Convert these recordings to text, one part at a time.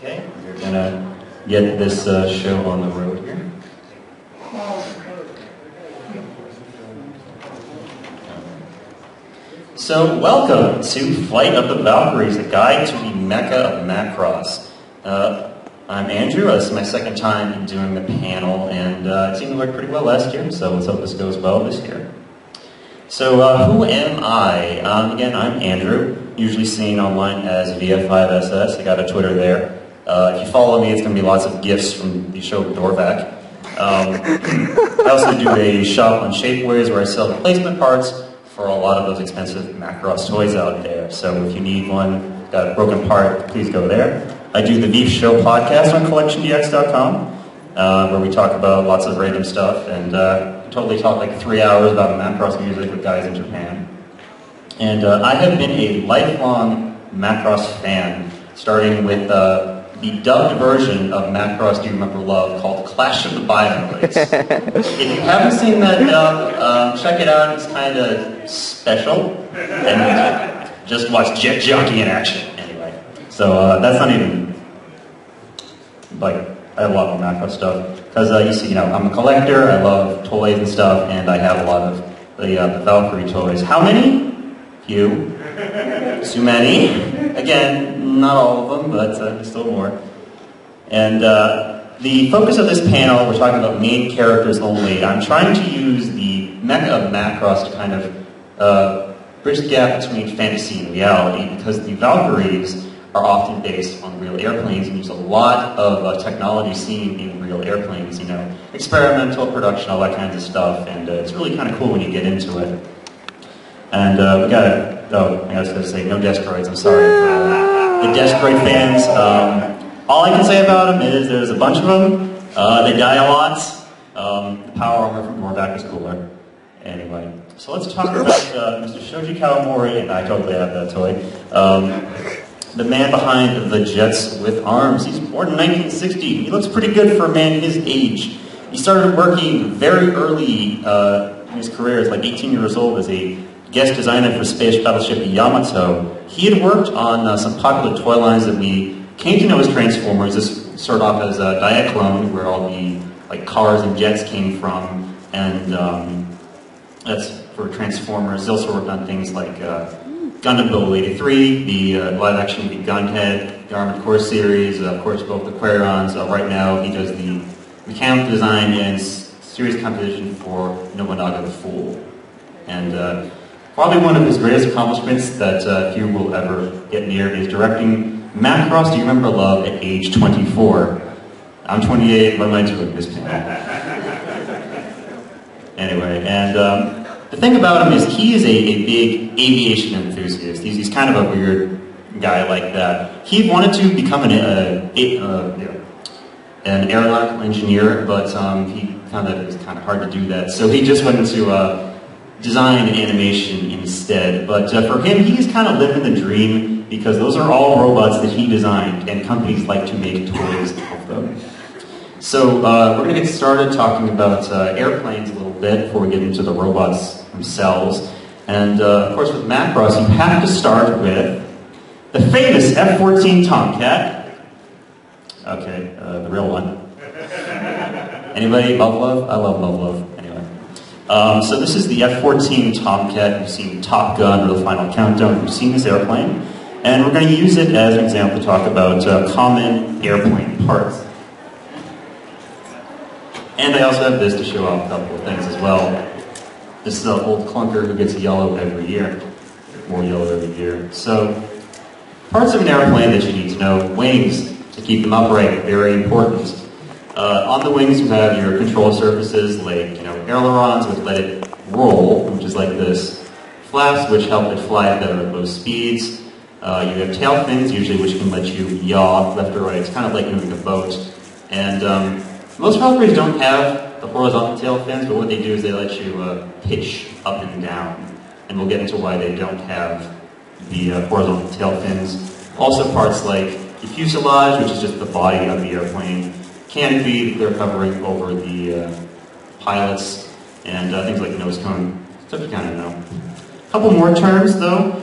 Okay, we're gonna get this show on the road here. So, welcome to Flight of the Valkyries, a guide to the Mecha of Macross. I'm Andrew. This is my second time doing the panel, and it seemed to work pretty well last year, so let's hope this goes well this year. So, who am I? Again, I'm Andrew, usually seen online as VF5SS. I got a Twitter there. If you follow me, it's going to be lots of GIFs from the show Dorvac. I also do a shop on Shapeways where I sell replacement parts for a lot of those expensive Macross toys out there. So if you need one, got a broken part, please go there. I do the Beef Show podcast on CollectionDX.com, where we talk about lots of random stuff, and totally talk like 3 hours about Macross music with guys in Japan. And I have been a lifelong Macross fan, starting with the dubbed version of Macross Do You Remember Love called Clash of the Bionoids. If you haven't seen that dub, check it out. It's kind of special. And just watch Jet Jockey in action. Anyway, so that's not even, like, I have a lot more Macross stuff. Because you see, I'm a collector, I love toys and stuff, and I have a lot of the Valkyrie toys. How many? Few. Too many. Again, not all of them, but still more. And the focus of this panel, we're talking about main characters only. I'm trying to use the Mecha of Macross to kind of bridge the gap between fantasy and reality, because the Valkyries are often based on real airplanes and use a lot of technology seen in real airplanes, experimental production, all that kinds of stuff, and it's really kind of cool when you get into it. And we got I was going to say, no Destroids, I'm sorry. The Destroid fans, all I can say about them is there's a bunch of them, they die a lot, the power armor from Dorvac is cooler. Anyway, so let's talk about Mr. Shoji Kawamori, and I totally have that toy. The man behind the Jets with Arms. He's born in 1960. He looks pretty good for a man his age. He started working very early in his career, as like 18 years old, as a guest designer for space battleship Yamato. He had worked on some popular toy lines that we came to know as Transformers. This started off as Diaclone, where all the cars and jets came from, and that's for Transformers. He also worked on things like Gundam Build 83, the live-action movie Gunhead, the Armored Core series, of course both the Quairons. Right now he does the mechanical design and series composition for Nobunaga the Fool. And probably one of his greatest accomplishments that few will ever get near is directing Macross Do You Remember Love at age 24. I'm 28, what am I doing this panel? Anyway, and the thing about him is he is a big aviation enthusiast. He's kind of a weird guy like that. He wanted to become an aeronautical engineer, but he found that it was kind of hard to do that. So he just went into design and animation instead. But for him, he's kind of living the dream, because those are all robots that he designed, and companies like to make toys of them. So we're going to get started talking about airplanes a little bit before we get into the robots themselves. And of course with Macross, you have to start with the famous F-14 Tomcat. Okay, the real one. Anybody love love? I love love love. Anyway. So this is the F-14 Tomcat. You've seen Top Gun or The Final Countdown. You've seen this airplane. And we're going to use it as an example to talk about common airplane parts. And I also have this to show off a couple of things as well. This is an old clunker who gets yellow every year. More yellow every year. So, parts of an airplane that you need to know. Wings, to keep them upright, very important. On the wings you have your control surfaces like ailerons, which let it roll, which is like this. Flaps, which help it fly better at low speeds. You have tail fins, usually, which can let you yaw left or right. It's kind of like moving a boat. And most Valkyries don't have the horizontal tail fins, but what they do is they let you pitch up and down. And we'll get into why they don't have the horizontal tail fins. Also parts like the fuselage, which is just the body of the airplane, canopy, the clear covering over the pilots, and things like nose cone, stuff you kind of know. A couple more terms though.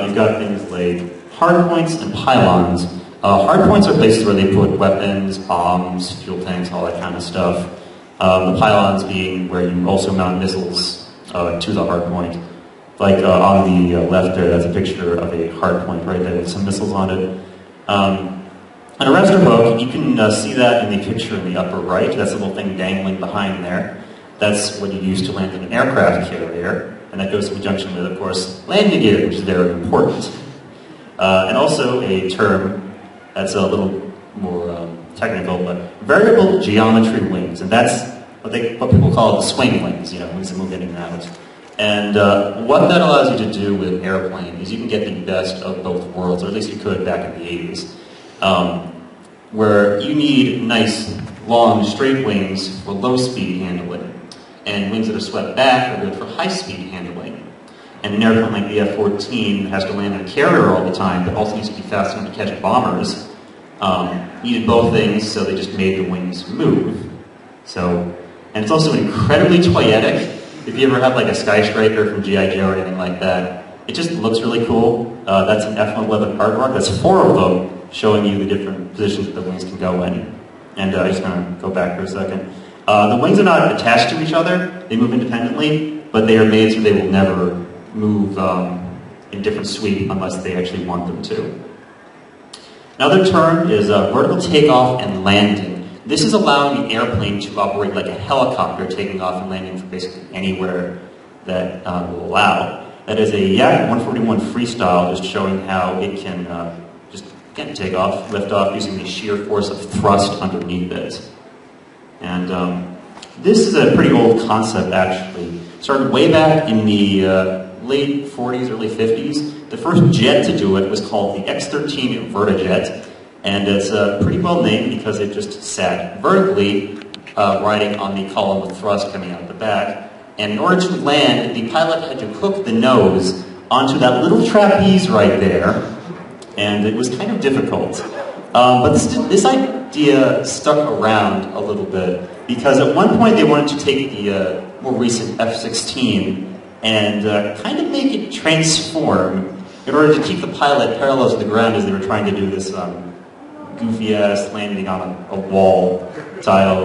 You've got things like hardpoints and pylons. Hard points are places where they put weapons, bombs, fuel tanks, all that kind of stuff. The pylons being where you also mount missiles to the hard point. Like on the left there, that's a picture of a hard point right there with some missiles on it. An arrestor hook, you can see that in the picture in the upper right. That's a little thing dangling behind there. That's what you use to land in an aircraft carrier. And that goes in conjunction with, of course, landing gear, which is very important. And also a term that's a little more technical, but variable geometry wings. And that's what people call the swing wings, wings that move in and out. And what that allows you to do with an airplane is you can get the best of both worlds, or at least you could back in the 80s, where you need nice, long, straight wings for low-speed handling, and wings that are swept back are good for high-speed handling. And an airplane like the F-14 has to land in a carrier all the time, but also needs to be fast enough to catch bombers. Needed both things, so they just made the wings move. And it's also incredibly toyetic. If you ever have like a skyscraper from G.I. Joe or anything like that, it just looks really cool. That's an F-111 cardboard. That's 4 of them, showing you the different positions that the wings can go in. And I'm just going to go back for a second. The wings are not attached to each other. They move independently, but they are made so they will never move in different sweep unless they actually want them to. Another term is vertical takeoff and landing. This is allowing the airplane to operate like a helicopter, taking off and landing from basically anywhere that will allow. That is a Yak-141 Freestyle, just showing how it can just take off, lift off using the sheer force of thrust underneath it. And this is a pretty old concept, actually. Started way back in the late 40s, early 50s. The first jet to do it was called the X-13 Vertijet. And it's pretty well named because it just sat vertically, riding on the column with thrust coming out the back. And in order to land, the pilot had to hook the nose onto that little trapeze right there. And it was kind of difficult. But this idea stuck around a little bit because at one point they wanted to take the more recent F-16 and kind of make it transform in order to keep the pilot parallel to the ground as they were trying to do this goofy-ass landing on a wall style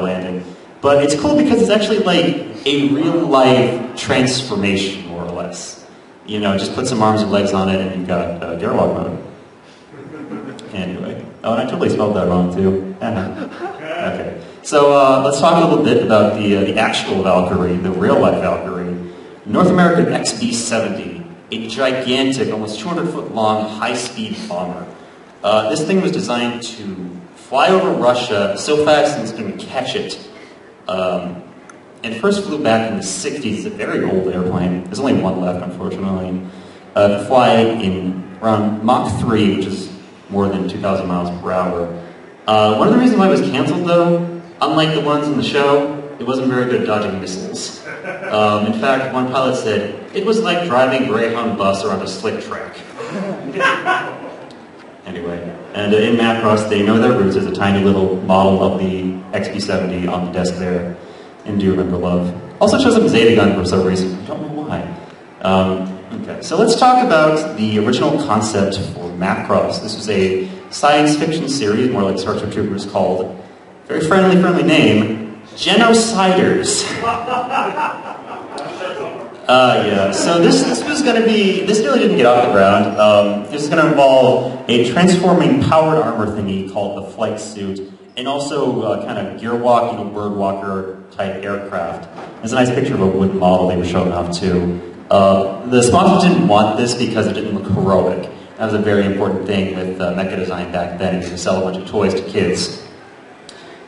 landing. But it's cool because it's actually like a real-life transformation, more or less. Just put some arms and legs on it and you've got Gerwalk mode. Anyway. Oh, and I totally spelled that wrong, too. Okay. So let's talk a little bit about the actual Valkyrie, the real-life Valkyrie. North American XB-70, a gigantic, almost 200-foot-long, high-speed bomber. This thing was designed to fly over Russia so fast that it's going to catch it. And first flew back in the 60s. It's a very old airplane. There's only one left, unfortunately. To fly in around Mach 3, which is more than 2,000 miles per hour. One of the reasons why it was canceled, though, unlike the ones in the show, it wasn't very good at dodging missiles. In fact, one pilot said, it was like driving a Greyhound bus around a slick track. Anyway, and in Macross, they know their roots. There's a tiny little model of the XB-70 on the desk there in Do You Remember Love. Also shows up Zeta Gun for some reason. I don't know why. Okay, so let's talk about the original concept for Macross. This was a science fiction series, more like Star Trek Troopers, called, very friendly name, Genociders. Yeah, so this was going to be, this really didn't get off the ground. This is going to involve a transforming powered armor thingy called the flight suit, and also kind of gear walk, bird walker type aircraft. There's a nice picture of a wood model they were showing off too. The sponsors didn't want this because it didn't look heroic. That was a very important thing with Mecha design back then, to sell a bunch of toys to kids.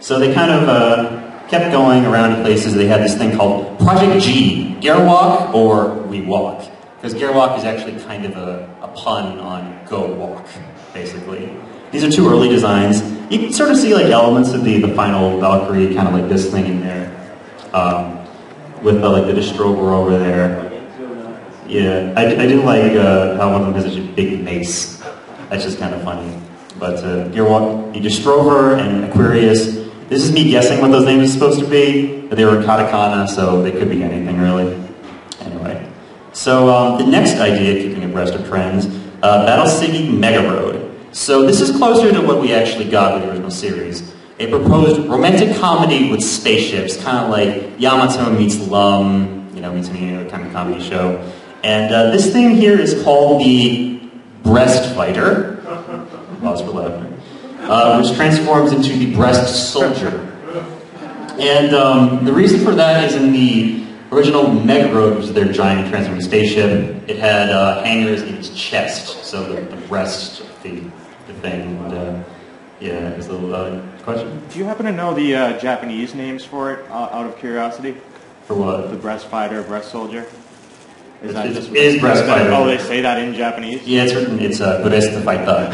So they kind of kept going around to places. They had this thing called Project G, Gear Walk or We Walk. Because Gear Walk is actually kind of a pun on Go Walk, basically. These are two early designs. You can sort of see like elements of the final Valkyrie, kind of like this thing in there, with like the Destroyer over there. Yeah, I do like how one of them has such a big mace. That's just kind of funny. But Gear Walk, the Destroyer and Aquarius. This is me guessing what those names are supposed to be, but they were in katakana, so they could be anything really. Anyway, so the next idea, keeping abreast of trends, Battle City Mega Road. So this is closer to what we actually got with the original series. A proposed romantic comedy with spaceships, kind of like Yamato meets Lum, you know, meets any other kind of comedy show. And this thing here is called the Breast Fighter, pause for laughter, which transforms into the Breast Soldier. And the reason for that is in the original Mecha, which is their giant transforming spaceship, it had hangers in its chest, so the breast of the thing. And, yeah, is a little question? Do you happen to know the Japanese names for it, out of curiosity? For what? The breast fighter, breast soldier? It is breast fighter. Oh, they say that in Japanese? Yeah, it's written, it's breast fighter.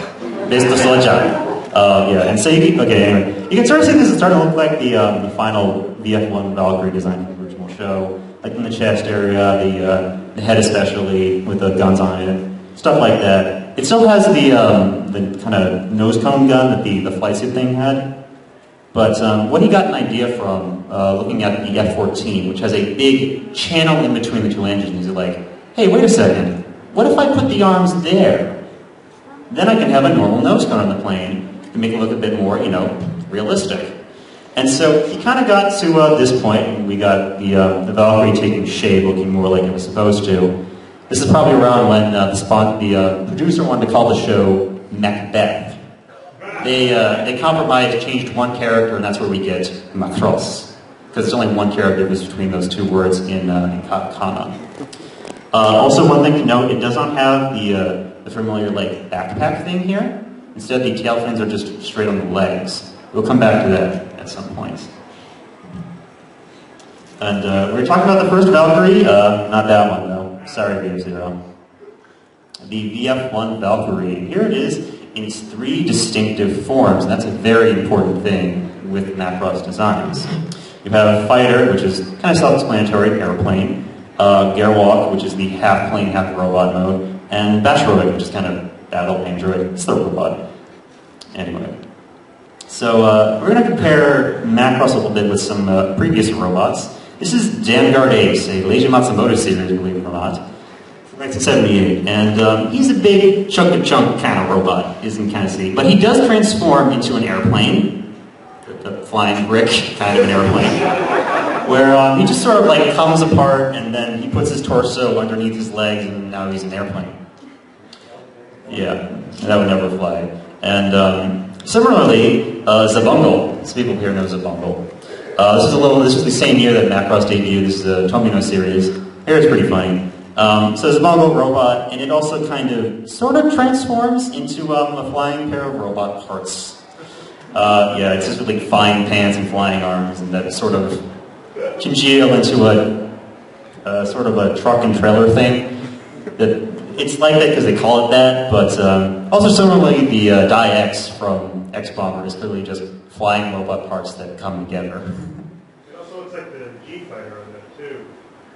Breast soldier. Yeah, and so you can, okay, anyway. You can sort of see this is starting to look like the final VF1 Valkyrie design from the original show. Like in the chest area, the head especially, with the guns on it, stuff like that. It still has the kind of nose cone gun that the flight suit thing had. But what he got an idea from, looking at the F-14, which has a big channel in between the two engines, he's like, hey, wait a second, what if I put the arms there? Then I can have a normal nose cone on the plane to make it look a bit more, you know, realistic. And so he kind of got to this point, and we got the Valkyrie taking shape, looking more like it was supposed to. This is probably around when the producer wanted to call the show Macbeth. They compromised, changed one character, and that's where we get Macross. Because there's only one character that's between those two words in katakana. Also, one thing to note, it does not have the familiar like backpack thing here. Instead, the tail fins are just straight on the legs. We'll come back to that at some point. And we're talking about the first Valkyrie. Not that one, though. Sorry, VF0. The VF1 Valkyrie. Here it is in its three distinctive forms. And that's a very important thing with Macross designs. You have Fighter, which is kind of self-explanatory, airplane. Gerwalk, which is the half-plane, half-robot mode. And Bashroid, which is kind of battle android. It's the robot. Anyway. So we're going to compare Macross a little bit with some previous robots. This is Danguard Ace, a Leiji Matsumoto series, believe it or not, from 1978. And he's a big chunk-to-chunk kind of robot, as you can kind of see. But he does transform into an airplane, the flying brick kind of an airplane, where he just sort of like comes apart and then he puts his torso underneath his legs and now he's an airplane. Yeah, that would never fly. And similarly, Zabungle. Some people here know Zabungle. This was the same year that Macross debuted. This is a Tomino series. Here it's pretty funny. So Zabungle robot, and it also kind of, sort of transforms into a flying pair of robot parts. Yeah, it's just with like flying pants and flying arms, and that sort of congeal into a sort of a truck and trailer thing. It's like that because they call it that, but also similarly, the Die-X from X-Bomber is clearly just flying robot parts that come together. It also looks like the G-Fighter on that too.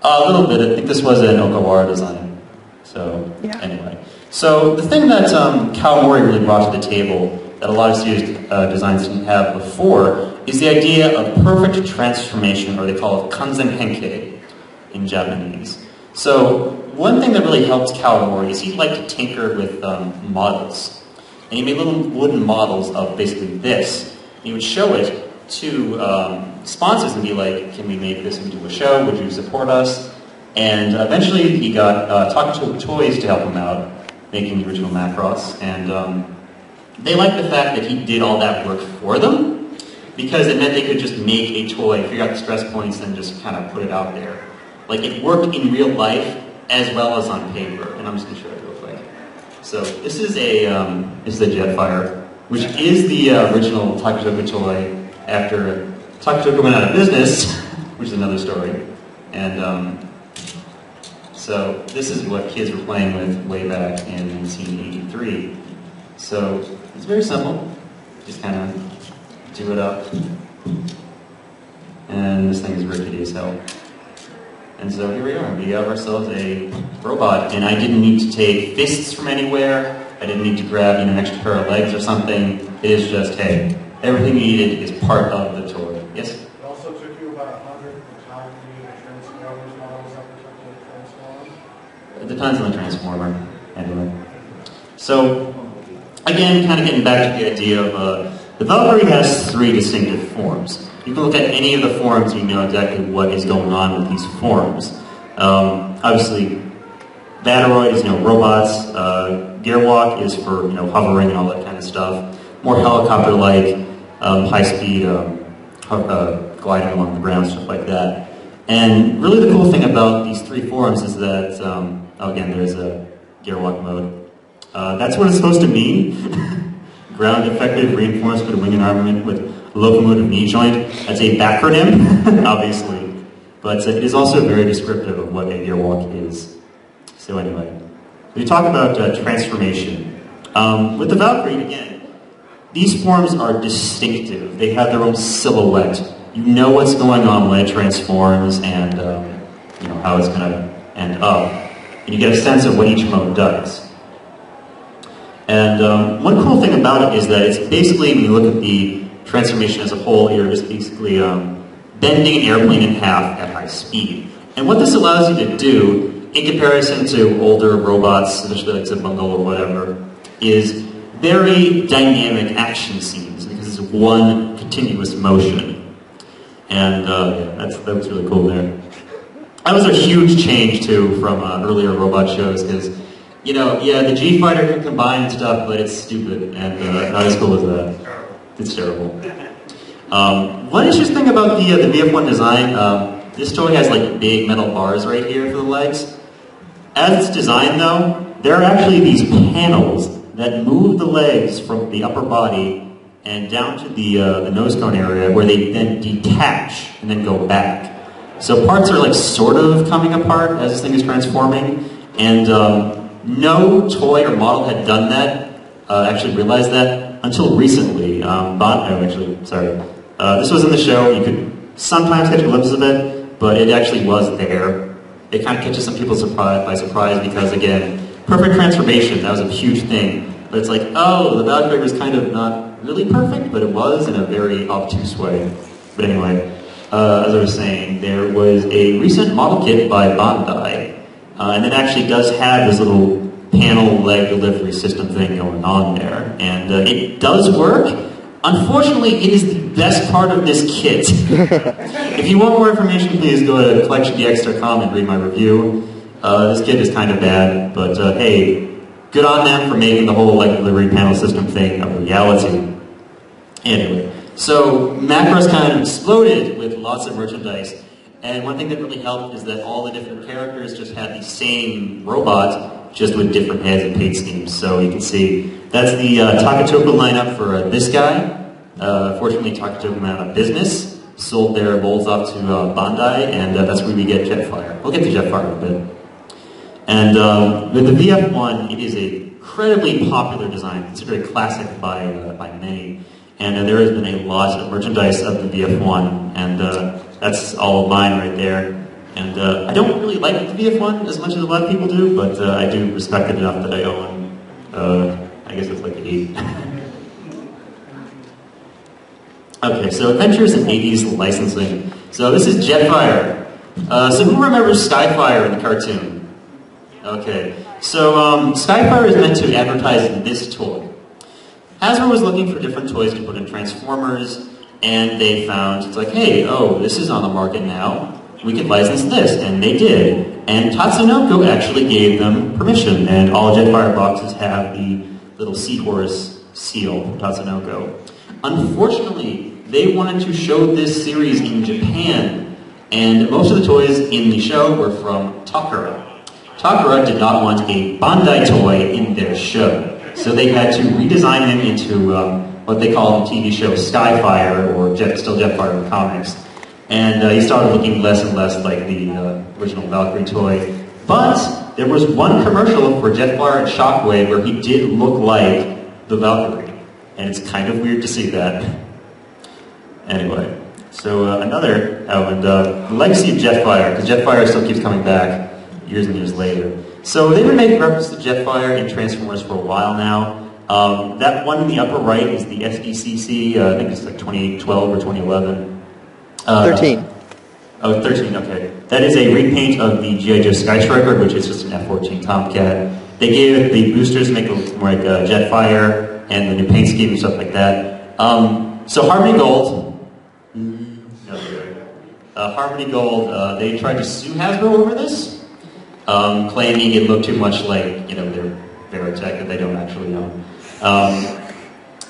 A little bit. I think this was an Okawara design. So, yeah. Anyway. So, the thing that Kawamori really brought to the table that a lot of series designs didn't have before is the idea of perfect transformation, or they call it kanzen henkei in Japanese. So, one thing that really helped Kawamori is he liked to tinker with models. And he made little wooden models of basically this. And he would show it to sponsors and be like, can we make this into a show? Would you support us? And eventually he got Takuto Toys to help him out, making the original Macross. And they liked the fact that he did all that work for them, because it meant they could just make a toy, figure out the stress points, and just kind of put it out there. Like, it worked in real life as well as on paper. And I'm just going to show it real quick. So this is a Jetfire, which is the original Takutoku toy after Takutoku went out of business, which is another story. And so this is what kids were playing with way back in 1983. So it's very simple. Just kind of do it up. And this thing is rickety as hell. And so here we are. We have ourselves a robot, and I didn't need to take fists from anywhere. I didn't need to grab an extra pair of legs or something. It is just, hey, everything you needed is part of the toy. Yes? It also took you about 100 times to get Transformers models up or something to transform. It depends on the Transformer, anyway. So, again, kind of getting back to the idea of the Valkyrie has 3 distinctive forms. You can look at any of the forms, you know exactly what is going on with these forms. Obviously, Vatoroid is robots. Gearwalk is for hovering and all that kind of stuff. More helicopter-like, high-speed gliding along the ground, stuff like that. And really the cool thing about these 3 forms is that, again, there's a Gearwalk mode. That's what it's supposed to mean. Ground effective reinforcement of wing and armament with locomotive knee joint. That's a backronym, obviously. But it is also very descriptive of what a Gearwalk is. So anyway, we talk about transformation. With the Valkyrie, again, these forms are distinctive. They have their own silhouette. You know what's going on when it transforms and how it's going to end up. And you get a sense of what each mode does. And one cool thing about it is that it's basically, when you look at the transformation as a whole, you're just basically bending an airplane in half at high speed. And what this allows you to do, in comparison to older robots, especially like Zibungle or whatever, is very dynamic action scenes, because it's one continuous motion. And that was really cool there. That was a huge change, too, from earlier robot shows, because the G-Fighter can combine and stuff, but it's stupid and not as cool as that. It's terrible. One interesting thing about the VF1 design, this toy has like big metal bars right here for the legs. As it's designed though, there are actually these panels that move the legs from the upper body and down to the nose cone area, where they then detach and then go back. So parts are like sort of coming apart as this thing is transforming, and no toy or model had done that, actually realized that, until recently. This was in the show. You could sometimes catch a glimpse of it, but it actually was there. It kind of catches some people by surprise because, again, perfect transformation, that was a huge thing. But it's like, oh, the Valkyrie was kind of not really perfect, but it was in a very obtuse way. But anyway, as I was saying, there was a recent model kit by Bandai, and it actually does have this little panel leg delivery system thing going on there. And it does work. Unfortunately, it is the best part of this kit. If you want more information, please go to CollectionDX.com and read my review. This kit is kind of bad, but hey, good on them for making the whole leg delivery panel system thing a reality. Anyway, so Macross kind of exploded with lots of merchandise. And one thing that really helped is that all the different characters just had the same robot, just with different heads and paint schemes. So you can see that's the Takatoka lineup for this guy. Fortunately, Takatoka went out of business, sold their molds off to Bandai, and that's where we get Jetfire. We'll get to Jetfire in a bit. And with the VF1, it is an incredibly popular design, considered a classic by many. And there has been a lot of merchandise of the VF1, and that's all of mine right there. And I don't really like the VF1 as much as a lot of people do, but I do respect it enough that I own, I guess it's like 8. Okay, so Adventures in 80s licensing. So this is Jetfire. So who remembers Skyfire in the cartoon? Okay, so Skyfire is meant to advertise this toy. Hasbro was looking for different toys to put in Transformers, and they found, it's like, hey, oh, this is on the market now. We could license this, and they did. And Tatsunoko actually gave them permission, and all Jetfire boxes have the little seahorse seal from Tatsunoko. Unfortunately, they wanted to show this series in Japan, and most of the toys in the show were from Takara. Takara did not want a Bandai toy in their show, so they had to redesign him into what they call in the TV show Skyfire, or still Jetfire in the comics. And he started looking less and less like the original Valkyrie toy. But there was one commercial for Jetfire and Shockwave where he did look like the Valkyrie. And it's kind of weird to see that. Anyway, so the legacy of Jetfire, because Jetfire still keeps coming back years and years later. So they've been making reference to Jetfire in Transformers for a while now. That one in the upper right is the SDCC, I think it's like 2012 or 2011. 13. Oh, 13, okay. That is a repaint of the G.I. Joe Sky Striker, which is just an F-14 Tomcat. They gave it the boosters to make it look more like Jetfire. and the new paint scheme and stuff like that. So Harmony Gold, Harmony Gold, they tried to sue Hasbro over this, claiming it looked too much like, you know, their Veritech that they don't actually own.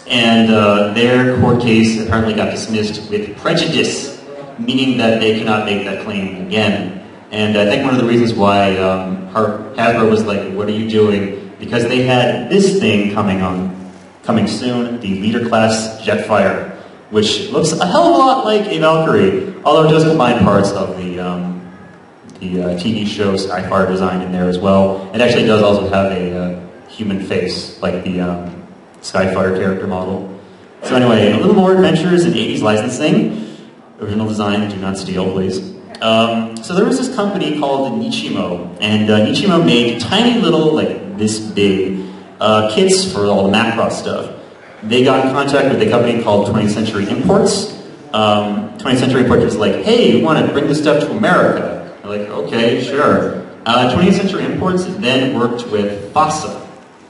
And their court case apparently got dismissed with prejudice, meaning that they cannot make that claim again. And I think one of the reasons why Hasbro was like, what are you doing? Because they had this thing coming soon, the Leader Class Jetfire, which looks a hell of a lot like a Valkyrie, although it does combine parts of the TV show Skyfire design in there as well. It actually does also have a human face, like the Skyfire character model. So anyway, a little more adventures in 80s licensing. Original design, do not steal, please. So there was this company called Nichimo, and Nichimo made tiny little, like this big, kits for all the Macross stuff. They got in contact with a company called 20th Century Imports. 20th Century Imports was like, hey, you want to bring this stuff to America? They're like, okay, sure. 20th Century Imports then worked with FASA,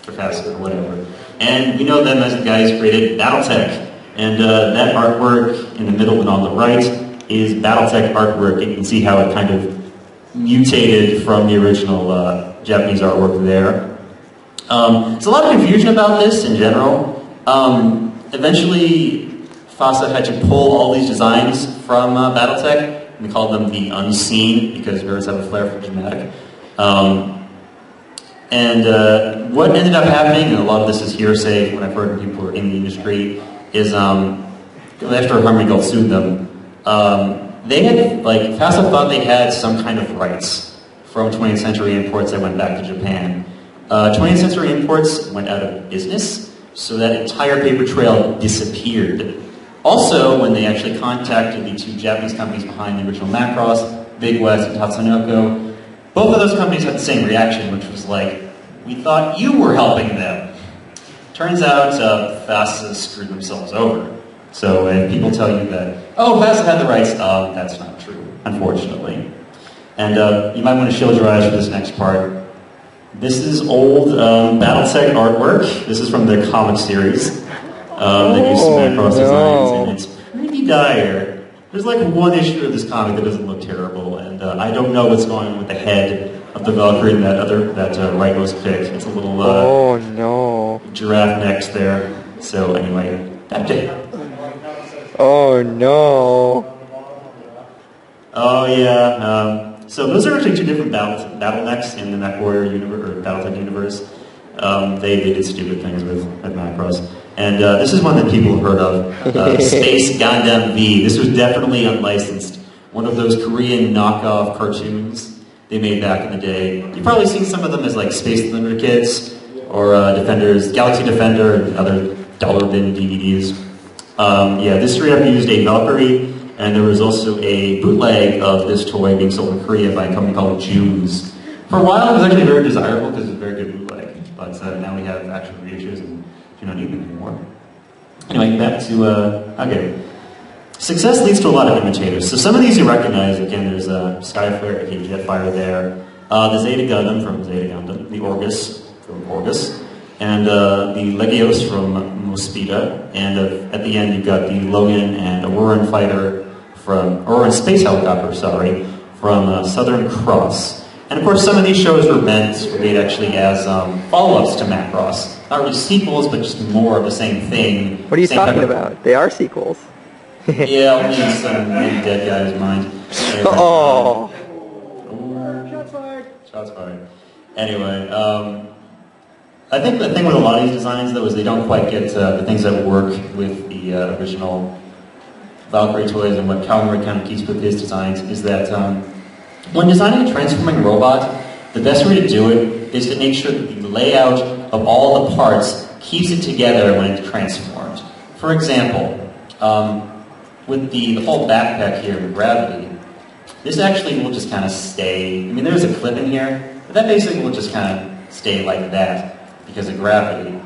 or whatever. And we know them as the guys who created Battletech. And that artwork in the middle and on the right is Battletech artwork. You can see how it kind of mutated from the original Japanese artwork there. There's a lot of confusion about this in general. Eventually, FASA had to pull all these designs from Battletech, and they called them the Unseen, because birds have a flair for dramatic. And what ended up happening, and a lot of this is hearsay when I've heard people who are in the industry, is after Harmony Gold sued them, they had, like, FASA thought they had some kind of rights from 20th Century Imports that went back to Japan. 20th Century Imports went out of business, so that entire paper trail disappeared. Also, when they actually contacted the two Japanese companies behind the original Macross, Big West and Tatsunoko, both of those companies had the same reaction, which was like, we thought you were helping them. Turns out, FASA screwed themselves over. So when people tell you that, oh, FASA had the rights, that's not true, unfortunately. And you might want to shield your eyes for this next part. This is old Battletech artwork. This is from their comic series. They used some Macross designs, and it's pretty dire. There's like one issue of this comic that doesn't look terrible, and I don't know what's going on with the head of the Valkyrie and that rightmost pick. It's a little giraffe neck there. So anyway, that's it. Oh no. Oh yeah. So those are actually two different battlenecks in the MechWarrior universe, or Battletech universe. They did stupid things with Macross. And this is one that people have heard of, Space Gundam V. This was definitely unlicensed. One of those Korean knockoff cartoons they made back in the day. You've probably seen some of them as like Space Thunder Kids, or Defenders, Galaxy Defender, and other dollar bin DVDs. Yeah, this straight up used a Valkyrie, and there was also a bootleg of this toy being sold in Korea by a company called Junes. For a while, it was actually very desirable because it was a very good bootleg, but now we have actual reissues and do not need them anymore. Anyway, back to, okay. Success leads to a lot of imitators. So some of these you recognize. Again, there's Skyfire, aka Jetfire there, the Zeta Gundam from Zeta Gundam, the Orgus from Orgus, and the Legios from Mospita, and at the end you've got the Logan and Auroran fighter from, or Space Helicopter, sorry, from Southern Cross. And of course some of these shows were made actually as follow-ups to Macross. Not really sequels, but just more of the same thing. What are you talking about? They are sequels. Yeah, only in some dead guy's mind. Anyway, oh. Shots fired. Shots fired. Anyway, I think the thing with a lot of these designs, though, is they don't quite get the things that work with the original Valkyrie toys, and what Calvary kind of keeps with his designs is that when designing a transforming robot, the best way to do it is to make sure that the layout of all the parts keeps it together when it's transformed. For example, with the whole backpack here with gravity, this actually will just kind of stay. I mean, there's a clip in here, but that basically will just kind of stay like that because of gravity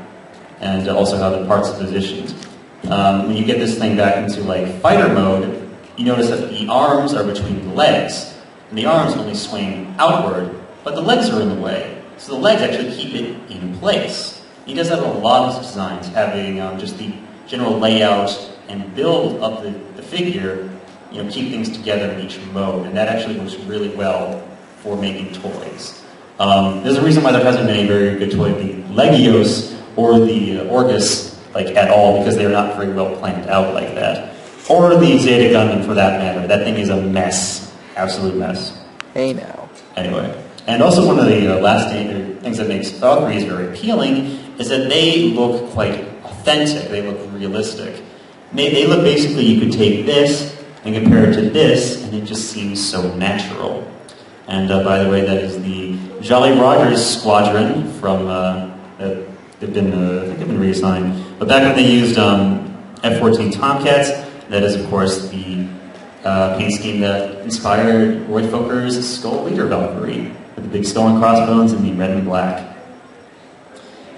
and also how the parts are positioned. When you get this thing back into like fighter mode, you notice that the arms are between the legs, and the arms only swing outward, but the legs are in the way. So the legs actually keep it in place. he does that with a lot of his designs, having just the general layout and build of the figure, keep things together in each mode, and that actually works really well for making toys. There's a reason why there hasn't been a very good toy, the Legios or the Orgus, at all, because they're not very well planned out like that. Or the Zeta Gundam, for that matter. That thing is a mess. Absolute mess. Hey now. Anyway. And also one of the last things that makes Valkyries very appealing is that they look quite authentic. They look realistic. They look basically, you could take this and compare it to this, and it just seems so natural. And by the way, that is the Jolly Rogers Squadron from, they've been reassigned. But back when they used F-14 Tomcats, that is, of course, the paint scheme that inspired Roy Foker's Skull Leader Valkyrie, with the big skull and crossbones and the red and black.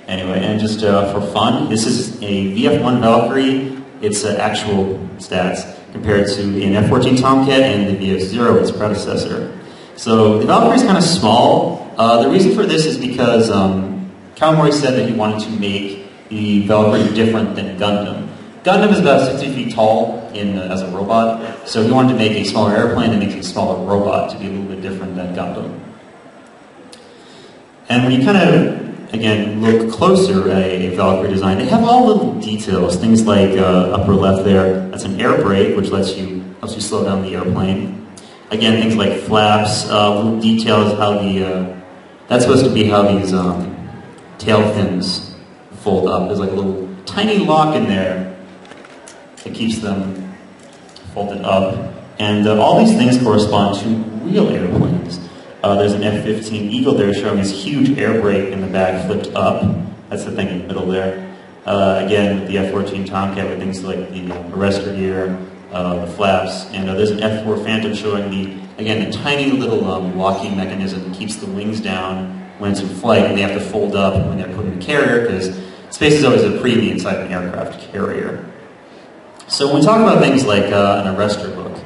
Anyway, and just for fun, this is a VF-1 Valkyrie. It's actual stats compared to an F-14 Tomcat and the VF-0, its predecessor. So the Valkyrie is kind of small. The reason for this is because Kawamori said that he wanted to make the Valkyrie different than Gundam. Gundam is about 60 feet tall as a robot, so he wanted to make a smaller airplane that makes a smaller robot to be a little bit different than Gundam. And when you kind of, again, look closer at a Valkyrie design, they have all little details, things like upper left there, that's an air brake, which helps you slow down the airplane. Again, things like flaps, little details, how that's supposed to be how these tail fins fold up. There's like a little tiny lock in there that keeps them folded up. And all these things correspond to real airplanes. There's an F-15 Eagle there showing this huge air brake in the back flipped up. That's the thing in the middle there. Again, the F-14 Tomcat with things like the arrestor gear, the flaps. And there's an F-4 Phantom showing the tiny little locking mechanism that keeps the wings down when it's in flight, and they have to fold up when they're put in the carrier, because space is always a premium inside an aircraft carrier. So when we talk about things like an arrestor hook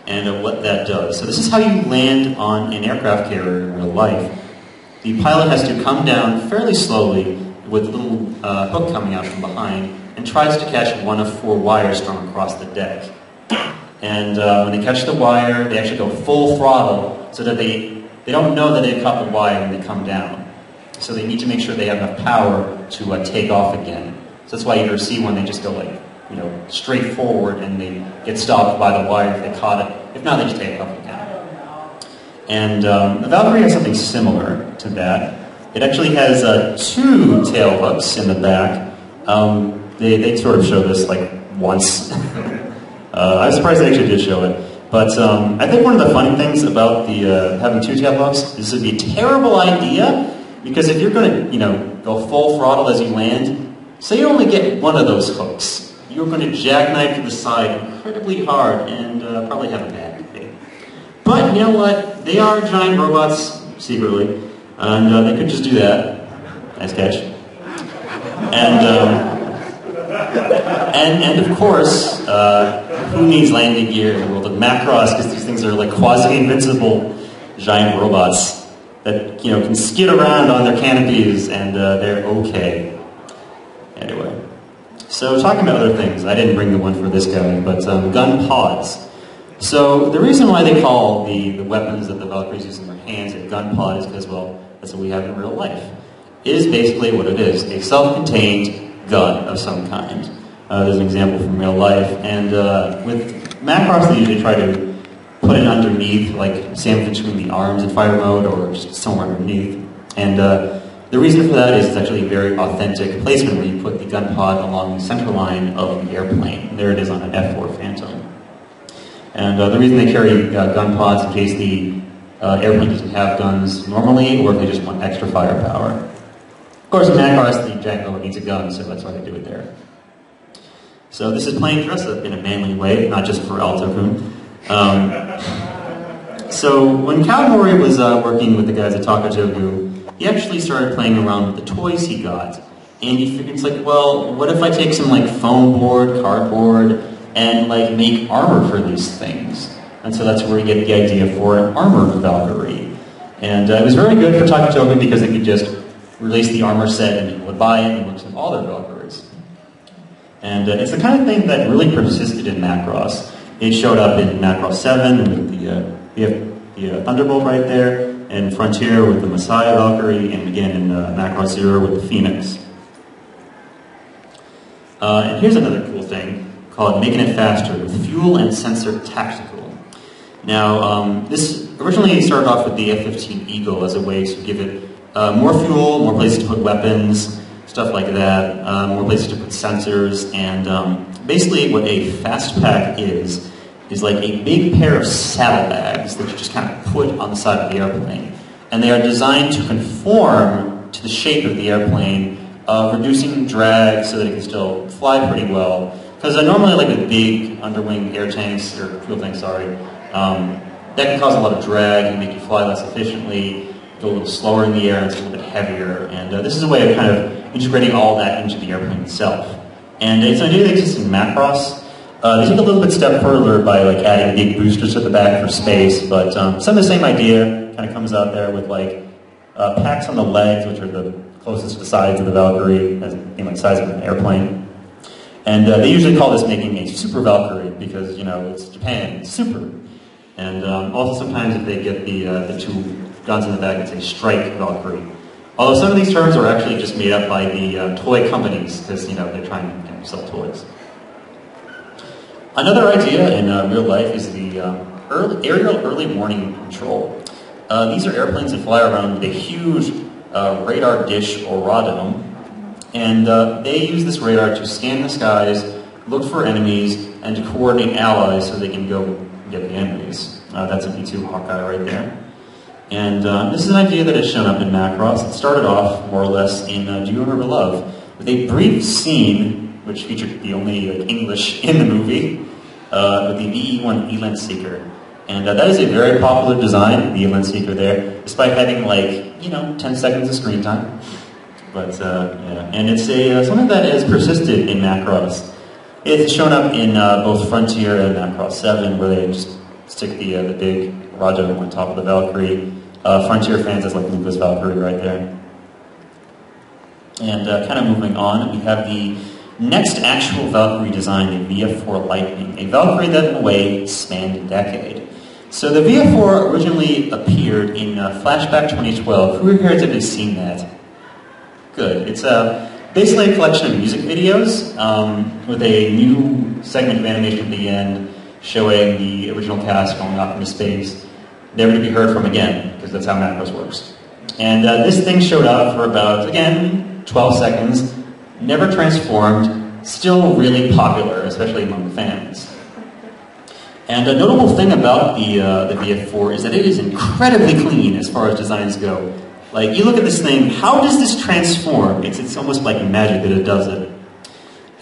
and what that does, so this is how you land on an aircraft carrier in real life. The pilot has to come down fairly slowly with a little hook coming out from behind and tries to catch one of 4 wires strung across the deck. And when they catch the wire, they actually go full throttle so that they don't know that they've caught the wire when they come down. So they need to make sure they have enough power to take off again. So that's why you ever see when they just go straight forward and they get stopped by the wire if they caught it. If not, they just take off again. And the Valkyrie has something similar to that. It actually has 2 tail hooks in the back. They sort of show this once. I was surprised they actually did show it. But I think one of the funny things about the having 2 tail hooks is this would be a terrible idea, because if you're going to go full throttle as you land, say you only get one of those hooks, you're going to jackknife to the side incredibly hard and probably have a bad day. But you know what? They are giant robots secretly, and they could just do that. Nice catch. And of course, who needs landing gear in the world of Macross, because these things are like quasi-invincible giant robots that can skid around on their canopies, and they're okay. Anyway, so talking about other things, I didn't bring the one for this guy, but gun pods. So the reason why they call the weapons that the Valkyries use in their hands a gun pod is because, well, that's what we have in real life. It is basically what it is, a self-contained gun of some kind. There's an example from real life, and with Macross they usually try to put it underneath, like sandwiched between the arms in fire mode, or just somewhere underneath. And the reason for that is it's actually a very authentic placement where you put the gun pod along the center line of the airplane. There it is on an F-4 Phantom. And the reason they carry gun pods in case the airplane doesn't have guns normally, or if they just want extra firepower. Of course, in Macross, the giant robot needs a gun, so that's why they do it there. So this is playing dress-up in a manly way, not just for Alto-kun. So when Kawamori was working with the guys at Takatogu, he actually started playing around with the toys he got. And he figured, it's like, well, what if I take some foam board, cardboard, and make armor for these things? And so that's where we get the idea for an armored Valkyrie. And it was very good for Takatogu because they could just released the armor set and people would buy it and works with all their Valkyries. And it's the kind of thing that really persisted in Macross. It showed up in Macross 7 with the Thunderbolt right there, and Frontier with the Messiah Valkyrie, and again in Macross 0 with the Phoenix. And here's another cool thing called Making It Faster with Fuel and Sensor Tactical. Now, this originally started off with the F-15 Eagle as a way to give it more fuel, more places to put weapons, stuff like that, more places to put sensors, and basically what a fast pack is like a big pair of saddlebags that you just kind of put on the side of the airplane. And they are designed to conform to the shape of the airplane, reducing drag so that it can still fly pretty well. Because normally like with big underwing air tanks, or fuel tanks, sorry, that can cause a lot of drag and make you fly less efficiently, go a little slower in the air, and it's a little bit heavier. And this is a way of kind of integrating all that into the airplane itself. And it's an idea that exists in Macross. They take a little bit step further by like adding big boosters at the back for space, but some of the same idea kind of comes out there with like packs on the legs, which are the closest to the sides of the Valkyrie, as being like the size of an airplane. And they usually call this making a super Valkyrie because, you know, it's Japan, it's super. And also sometimes if they get the two guns in the back, it's a strike Valkyrie. Although some of these terms are actually just made up by the toy companies because, you know, they're trying to sell toys. Another idea in real life is the aerial early warning control. These are airplanes that fly around with a huge radar dish or radome, and they use this radar to scan the skies, look for enemies, and to coordinate allies so they can go get the enemies. That's a V2 Hawkeye right there. And this is an idea that has shown up in Macross. It started off more or less in Do You Remember Love, with a brief scene which featured the only English in the movie, with the VE1 Elintseeker. And that is a very popular design, the Elintseeker there, despite having like, you know, 10 seconds of screen time. But yeah, and it's something that has persisted in Macross. It's shown up in both Frontier and Macross 7, where they just stick the big radome on top of the Valkyrie. Frontier fans is like Lucas Valkyrie right there. And kind of moving on, we have the next actual Valkyrie design, the VF4 Lightning, a Valkyrie that in a way spanned a decade. So the VF4 originally appeared in Flashback 2012. Who here has seen that? Good. It's basically a collection of music videos with a new segment of animation at the end showing the original cast going off into space, never to be heard from again, because that's how Macross works. And this thing showed up for about, again, 12 seconds, never transformed, still really popular, especially among the fans. And a notable thing about the VF4 is that it is incredibly clean as far as designs go. Like, you look at this thing, how does this transform? It's almost like magic that it does it.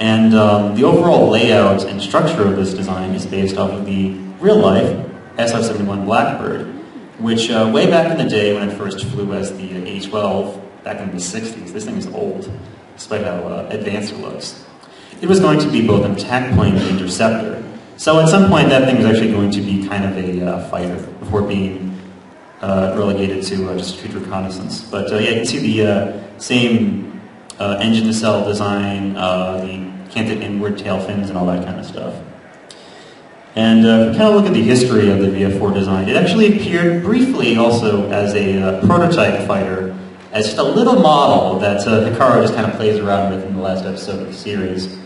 And the overall layout and structure of this design is based off of the real-life SF-71 Blackbird, which way back in the day when it first flew as the A-12, back in the 60s, this thing is old, despite how advanced it looks. It was going to be both an attack plane and an interceptor. So at some point that thing was actually going to be kind of a fighter before being relegated to just future reconnaissance. But yeah, you can see the same engine nacelle design, the canted inward tail fins and all that kind of stuff. And if we kind of look at the history of the VF4 design, it actually appeared briefly also as a prototype fighter, as just a little model that Hikaru just kind of plays around with in the last episode of the series.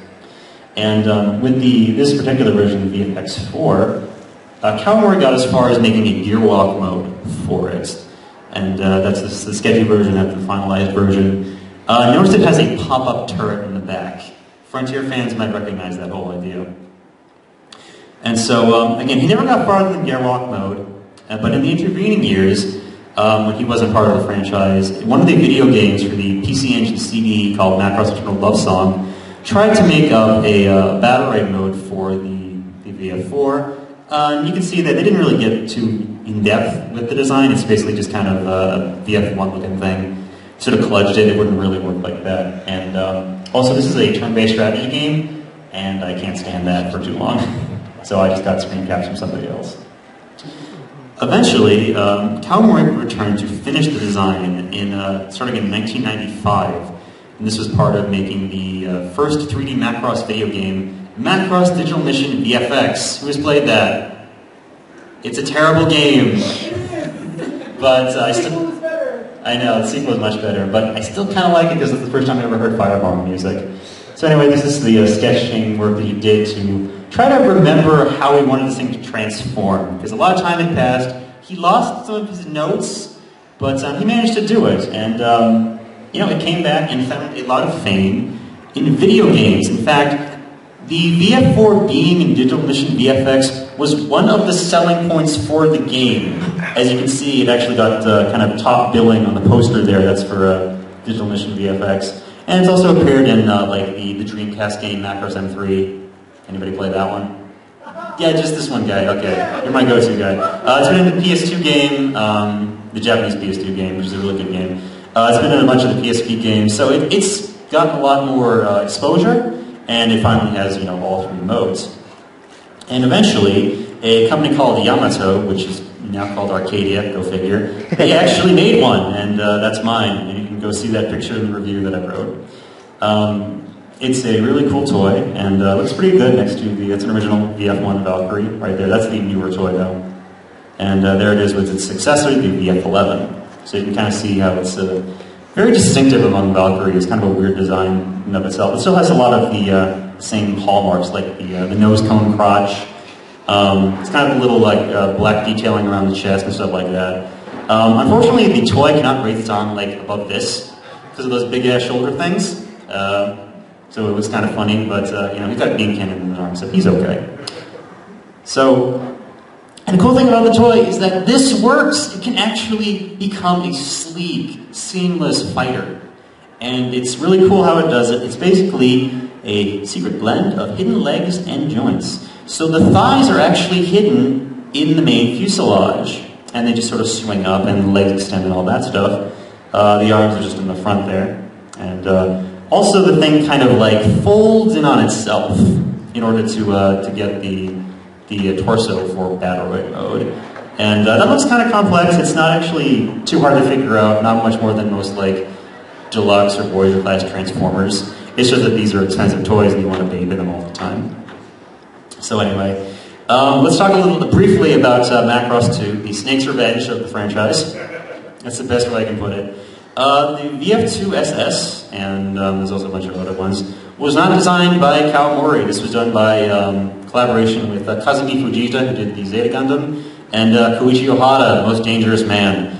And with this particular version, the VFX4, Kawamori got as far as making a gear walk mode for it. And that's the sketchy version, that's the finalized version. Notice it has a pop-up turret in the back. Frontier fans might recognize that whole idea. And so, again, he never got farther than gear walk mode, but in the intervening years, when he wasn't part of the franchise, one of the video games for the PC Engine CD called Macross Eternal Love Song tried to make up a battle raid mode for the VF4. You can see that they didn't really get too in-depth with the design. It's basically just kind of a VF1 looking thing. Sort of kludged it, it wouldn't really work like that. And also this is a turn-based strategy game, and I can't stand that for too long. So I just got screen caps from somebody else. Eventually, Kawamori returned to finish the design starting in 1995. And this was part of making the first 3D Macross video game, Macross Digital Mission VFX. Who has played that? It's a terrible game. But I know, the sequel is much better, but I still kind of like it because it's the first time I ever heard Firebomb music. So anyway, this is the sketching work that he did to try to remember how he wanted this thing to transform. Because a lot of time had passed, he lost some of his notes, but he managed to do it. And it came back and found a lot of fame in video games. In fact, the VF4 being in Digital Mission VFX was one of the selling points for the game. As you can see, it actually got kind of top billing on the poster there. That's for Digital Mission VFX. And it's also appeared in like the Dreamcast game Macross M3. Anybody play that one? Yeah, just this one guy. Okay, you're my go-to guy. It's been in the PS2 game, the Japanese PS2 game, which is a really good game. It's been in a bunch of the PSP games, so it's gotten a lot more exposure. And it finally has, all 3 modes. And eventually, a company called Yamato, which is now called Arcadia, go figure, they actually made one, and that's mine. And you can go see that picture in the review that I wrote. It's a really cool toy, and looks pretty good next to it's an original VF1 Valkyrie right there. That's the newer toy, though. And there it is with its successor, the VF11. So you can kind of see how it's very distinctive among Valkyrie. It's kind of a weird design in of itself. It still has a lot of the same hallmarks, like the nose cone crotch. It's kind of a little like black detailing around the chest and stuff like that. Unfortunately, the toy cannot raise its arm like above this because of those big ass shoulder things. So it was kind of funny, but he's got a beam cannon in his arm, so he's okay. And the cool thing about the toy is that this works. It can actually become a sleek, seamless fighter. And it's really cool how it does it. It's basically a secret blend of hidden legs and joints. So the thighs are actually hidden in the main fuselage. And they just sort of swing up and the legs extend and all that stuff. The arms are just in the front there. And also the thing kind of like folds in on itself in order to get the torso for Battleroid mode. And that looks kind of complex. It's not actually too hard to figure out, not much more than most like deluxe or Voyager class Transformers. It's just that these are expensive toys and you want to baby them all the time. So anyway, let's talk a little briefly about Macross 2, the Snake's Revenge of the franchise. That's the best way I can put it. The VF2 SS, and there's also a bunch of other ones, was not designed by Kawamori. This was done by collaboration with Kazuki Fujita, who did the Zeta Gundam, and Koichi Ohata, the most dangerous man.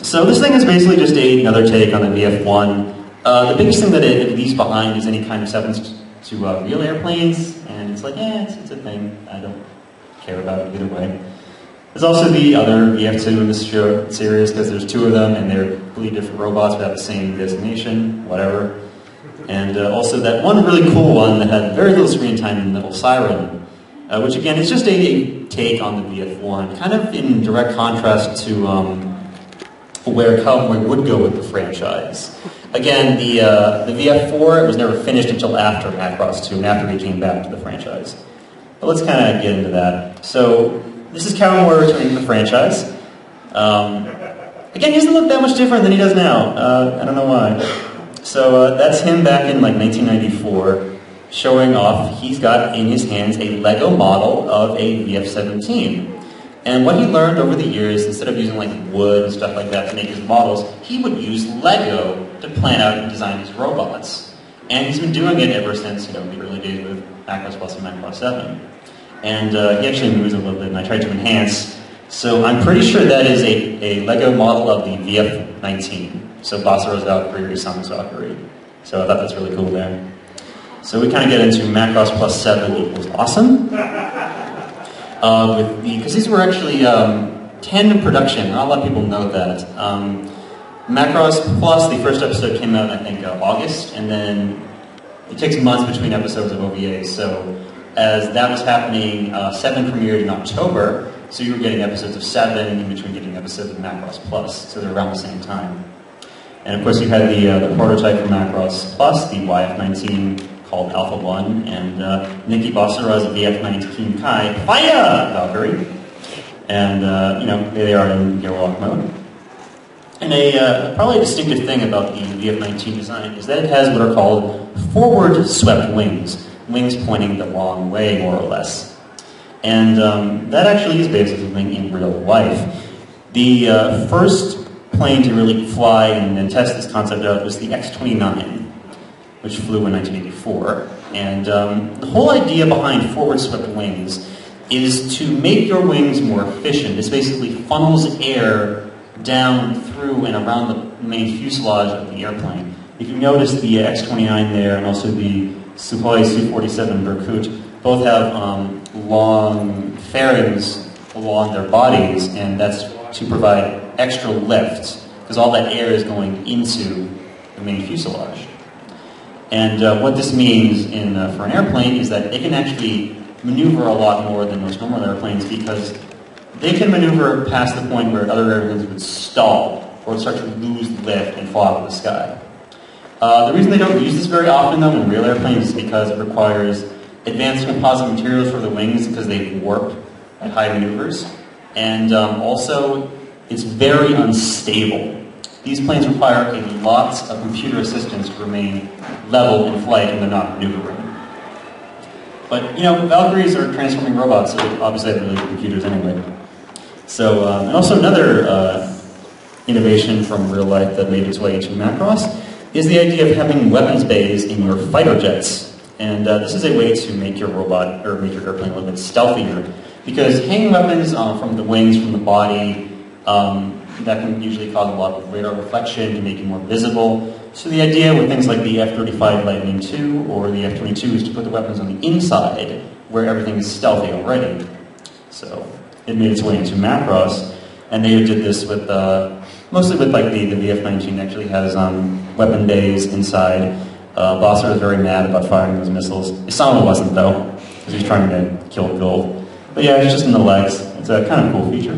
So this thing is basically just another take on the VF1. The biggest thing that it leaves behind is any kind of reference to real airplanes, and it's like, it's a thing. I don't care about it either way. There's also the other VF2 in this series, because there's 2 of them, and they're completely different robots that have the same designation, whatever. And also that one really cool one that had very little screen time in the middle, Siren, which again is just a take on the VF1, kind of in direct contrast to where Kawamori would go with the franchise. Again, the VF4 was never finished until after Macross 2, and after he came back to the franchise. But let's kind of get into that. So, this is Kawamori returning to the franchise. Again, he doesn't look that much different than he does now. I don't know why. So that's him back in like 1994, showing off he's got in his hands a Lego model of a VF-17. And what he learned over the years, instead of using like wood and stuff like that to make his models, he would use Lego to plan out and design his robots. And he's been doing it ever since the early days with Macross Plus and Macross 7. And he actually moves a little bit, and I tried to enhance. So I'm pretty sure that is a Lego model of the VF-19. So Basara's Valkyrie, Isamu's Valkyrie. So I thought that's really cool there. So we kind of get into Macross Plus 7 equals awesome. Because these were actually 10 in production. Not a lot of people know that. Macross Plus, the first episode came out, I think, August, and then it takes months between episodes of OVAs. So as that was happening, 7 premiered in October, so you were getting episodes of 7 in between getting episodes of Macross Plus, so they're around the same time. And of course you had the prototype for Macross Plus, the YF-19 called Alpha 1, and Nikki Basara's VF-19 Kai Fire Valkyrie. And, they are in gearlock mode. And probably a distinctive thing about the VF-19 design is that it has what are called forward swept wings, wings pointing the wrong way, more or less. And that actually is based on something in real life. The first plane to really fly and test this concept out was the X-29, which flew in 1984. And the whole idea behind forward swept wings is to make your wings more efficient. This basically funnels air down through and around the main fuselage of the airplane. If you notice the X-29 there and also the Sukhoi Su-47 Berkut both have long fairings along their bodies, and that's to provide extra lift because all that air is going into the main fuselage. And what this means for an airplane is that it can actually maneuver a lot more than most normal airplanes because they can maneuver past the point where other airplanes would stall or start to lose lift and fall out of the sky. The reason they don't use this very often, though, in real airplanes is because it requires advanced composite materials for the wings because they warp at high maneuvers. And also, it's very unstable. These planes require a lot of computer assistance to remain level in flight when they're not maneuvering. But, Valkyries are transforming robots, so they obviously have really good computers anyway. So, and also another innovation from real life that made its way into Macross is the idea of having weapons bays in your fighter jets. And this is a way to make your robot, or make your airplane a little bit stealthier. Because hanging weapons from the wings, from the body, that can usually cause a lot of radar reflection to make you more visible. So the idea with things like the F-35 Lightning II or the F-22 is to put the weapons on the inside where everything is stealthy already. So it made its way into Macross, and they did this with mostly with like the VF-19 actually has weapon bays inside. Bosser was very mad about firing those missiles. Isama wasn't though, because he was trying to kill gold. But yeah, it's just in the legs. It's a kind of cool feature.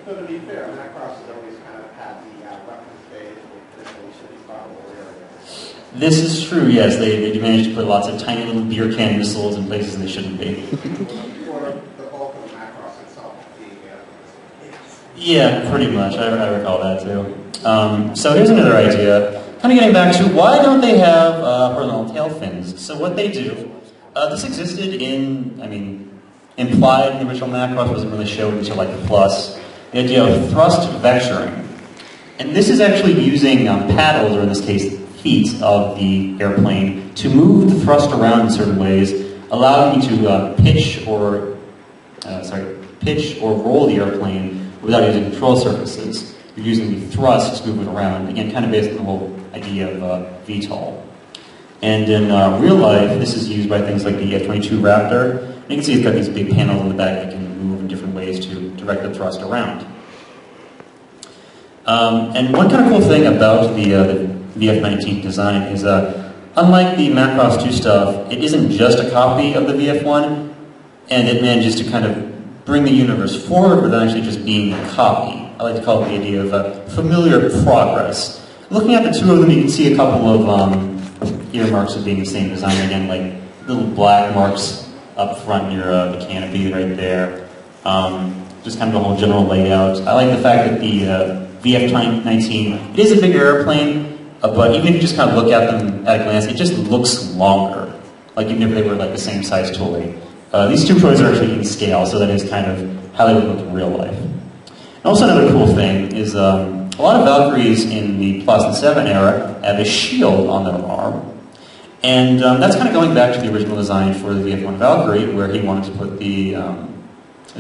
But to be fair, Macross has always kind of had the weapons bays with potentially probable areas. This is true, yes. They managed to put lots of tiny little beer can missiles in places they shouldn't be. Or the bulk of Macross itself being Yeah, pretty much. I recall that too. So here's another idea. Kind of getting back to why don't they have horizontal tail fins? So what they do, this existed implied in the original Macross, wasn't really showed until like the Plus. The idea of thrust vectoring. And this is actually using paddles, or in this case, feet of the airplane to move the thrust around in certain ways, allowing you to pitch or roll the airplane without using control surfaces. You're using the thrust to move it around, again, kind of based on the whole idea of VTOL. And in real life, this is used by things like the F-22 Raptor. And you can see it's got these big panels in the back that can move in different ways to direct the thrust around. And one kind of cool thing about the VF-19 design is, unlike the Macross 2 stuff, it isn't just a copy of the VF-1, and it manages to kind of bring the universe forward without actually just being a copy. I like to call it the idea of familiar progress. Looking at the two of them, you can see a couple of earmarks of being the same design again, like little black marks up front near the canopy right there. Just kind of the whole general layout. I like the fact that the VF-19, it is a bigger airplane, but even if you just kind of look at them at a glance, it just looks longer. Like even if they were like the same size toy. These two toys are actually in scale, so that is kind of how they would look in real life. And also another cool thing is a lot of Valkyries in the Plus and 7 era have a shield on their arm. And that's kind of going back to the original design for the VF-1 Valkyrie, where he wanted to put the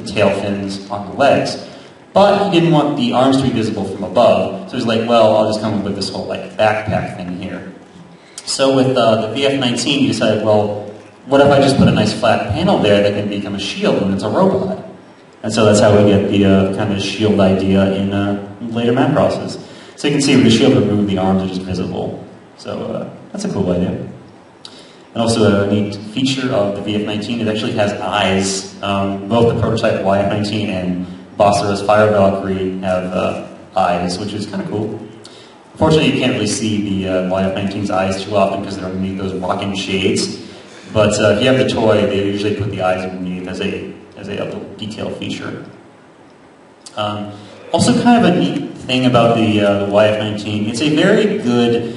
tail fins on the legs. But he didn't want the arms to be visible from above, so he's like, well, I'll just come up with this whole like backpack thing here. So with the VF-19, he decided, well, what if I just put a nice flat panel there that can become a shield when it's a robot? And so that's how we get the kind of shield idea in later Macrosses. So you can see with the shield removed, the arms are just visible. So that's a cool idea. And also a neat feature of the VF-19, it actually has eyes. Both the prototype YF-19 and Bossera's Fire Valkyrie have eyes, which is kind of cool. Unfortunately, you can't really see the YF-19's eyes too often because they're underneath those walk-in shades. But if you have the toy, they usually put the eyes underneath as a little detail feature. Also, kind of a neat thing about the YF-19, it's a very good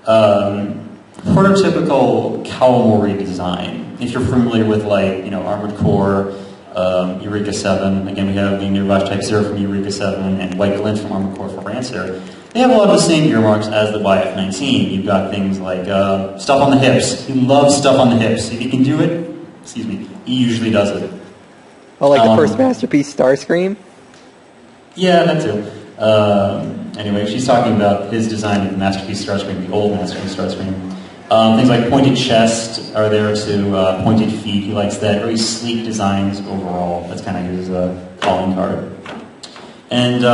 prototypical Kawamori design. If you're familiar with, like, you know, Armored Core, Eureka 7, again we have the Mirage Type 0 from Eureka 7, and White Glint from Armored Core for Rancer. They have a lot of the same earmarks as the YF-19. You've got things like stuff on the hips. He loves stuff on the hips. If he can do it, excuse me, he usually does it. Oh, like the first masterpiece, Starscream? Yeah, that too. Anyway, she's talking about his design of the masterpiece Starscream, the old masterpiece Starscream. Things like pointed chest are there too, pointed feet. He likes that. Very sleek designs overall. That's kind of his calling card. And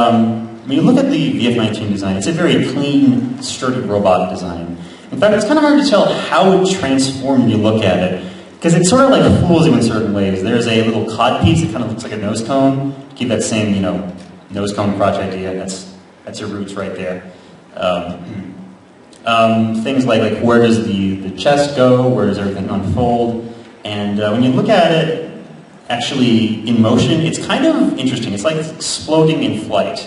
when you look at the VF-19 design, it's a very clean, sturdy robot design. In fact, it's kind of hard to tell how it transforms when you look at it, because it sort of like fools you in certain ways. There's a little cod piece that kind of looks like a nose cone. To keep that same, you know, nose cone crotch idea. That's your roots right there. Things like where does the chest go? Where does everything unfold? And when you look at it, actually in motion, it's kind of interesting. It's like exploding in flight.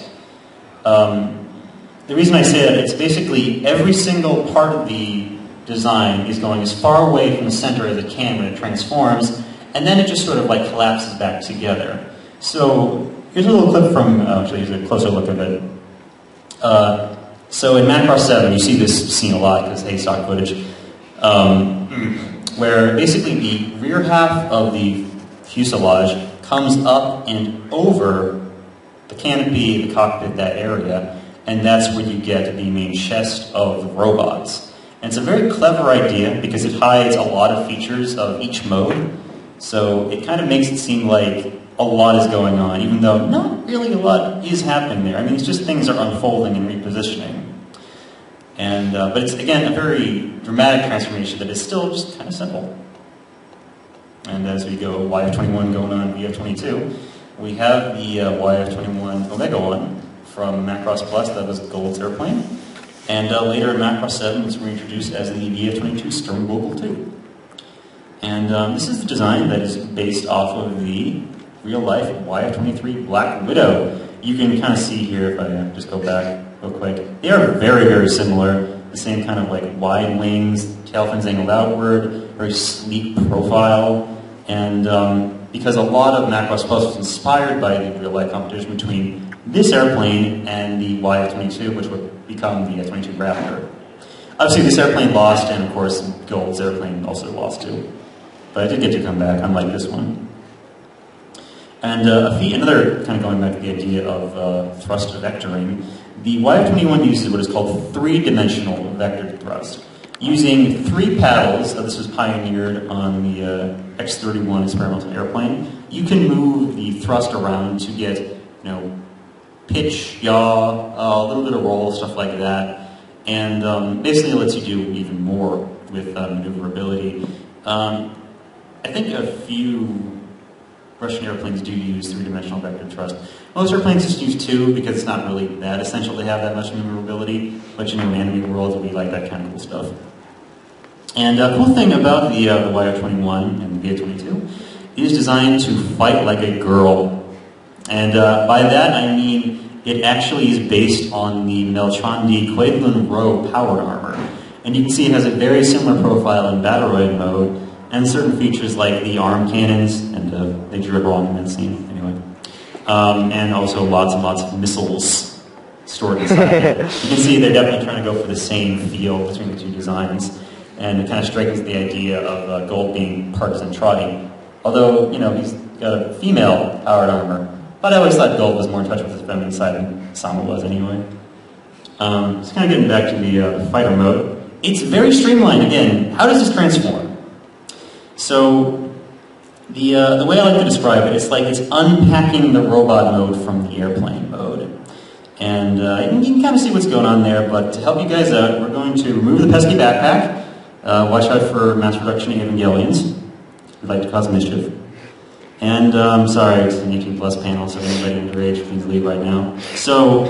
The reason I say that, it's basically every single part of the design is going as far away from the center as it can when it transforms, and then it just sort of like collapses back together. So here's a little clip from, actually here's a closer look of it. So in Macross 7, you see this scene a lot because hey, stock footage, where basically the rear half of the fuselage comes up and over the canopy, the cockpit, that area, and that's where you get the main chest of the robots. And it's a very clever idea because it hides a lot of features of each mode, so it kind of makes it seem like a lot is going on, even though not really a lot is happening there. I mean, it's just things are unfolding and repositioning. And, but it's, again, a very dramatic transformation that is still just kind of simple. And as we go YF-21 going on VF-22, we have the YF-21 Omega 1 from Macross Plus, that was Gold's airplane. And later in Macross 7, it's reintroduced as the VF-22 Stern Global 2. And this is the design that is based off of the real-life YF-23 Black Widow. You can kind of see here, if I just go back real quick, they are very, very similar. The same kind of like wide wings, tail fins angled outward, very sleek profile. And because a lot of Macross Plus was inspired by the real-life competition between this airplane and the YF-22, which would become the F-22 Raptor. Obviously, this airplane lost, and of course, Gold's airplane also lost too. But it did get to come back, unlike this one. And another kind of going back to the idea of thrust vectoring, the YF-21 uses what is called three-dimensional vector thrust. Using three paddles, this was pioneered on the X-31 experimental airplane, you can move the thrust around to get, you know, pitch, yaw, a little bit of roll, stuff like that. And basically it lets you do even more with maneuverability. I think a few Russian airplanes do use three-dimensional vector thrust. Most airplanes just use two because it's not really that essential to have that much maneuverability, but you know, anime world, we like that kind of cool stuff. And a cool thing about the YF-21 and the VF-22 is designed to fight like a girl. And by that I mean it actually is based on the Melchandi Quaedlin Row powered armor. And you can see it has a very similar profile in Battleroid mode, and certain features like the arm cannons, and they drew it wrong in that scene, anyway. And also lots and lots of missiles stored inside. You can see they're definitely trying to go for the same feel between the two designs, and it kind of strikes the idea of Gold being partisan trotting. Although, you know, he's got a female powered armor, but I always thought Gold was more in touch with his feminine side than Sama was anyway. Just kind of getting back to the fighter mode. It's very streamlined again. How does this transform? So, the way I like to describe it, it's like it's unpacking the robot mode from the airplane mode. And you can kind of see what's going on there, but to help you guys out, we're going to remove the pesky backpack, watch out for mass production Evangelions, who'd like to cause mischief. And sorry, it's an 18 plus panel, so if anybody underage, please leave right now. So,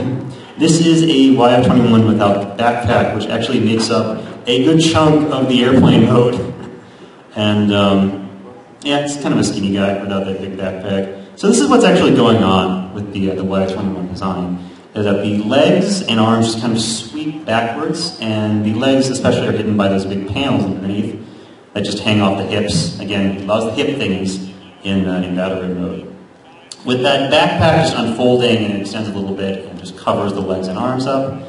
this is a YF-21 without backpack, which actually makes up a good chunk of the airplane mode. And yeah, it's kind of a skinny guy without that big backpack. So this is what's actually going on with the Y21 design, is that the legs and arms just kind of sweep backwards, and the legs especially are hidden by those big panels underneath that just hang off the hips. Again, allows the hip thingies in battery mode. With that backpack just unfolding and it extends a little bit and just covers the legs and arms up,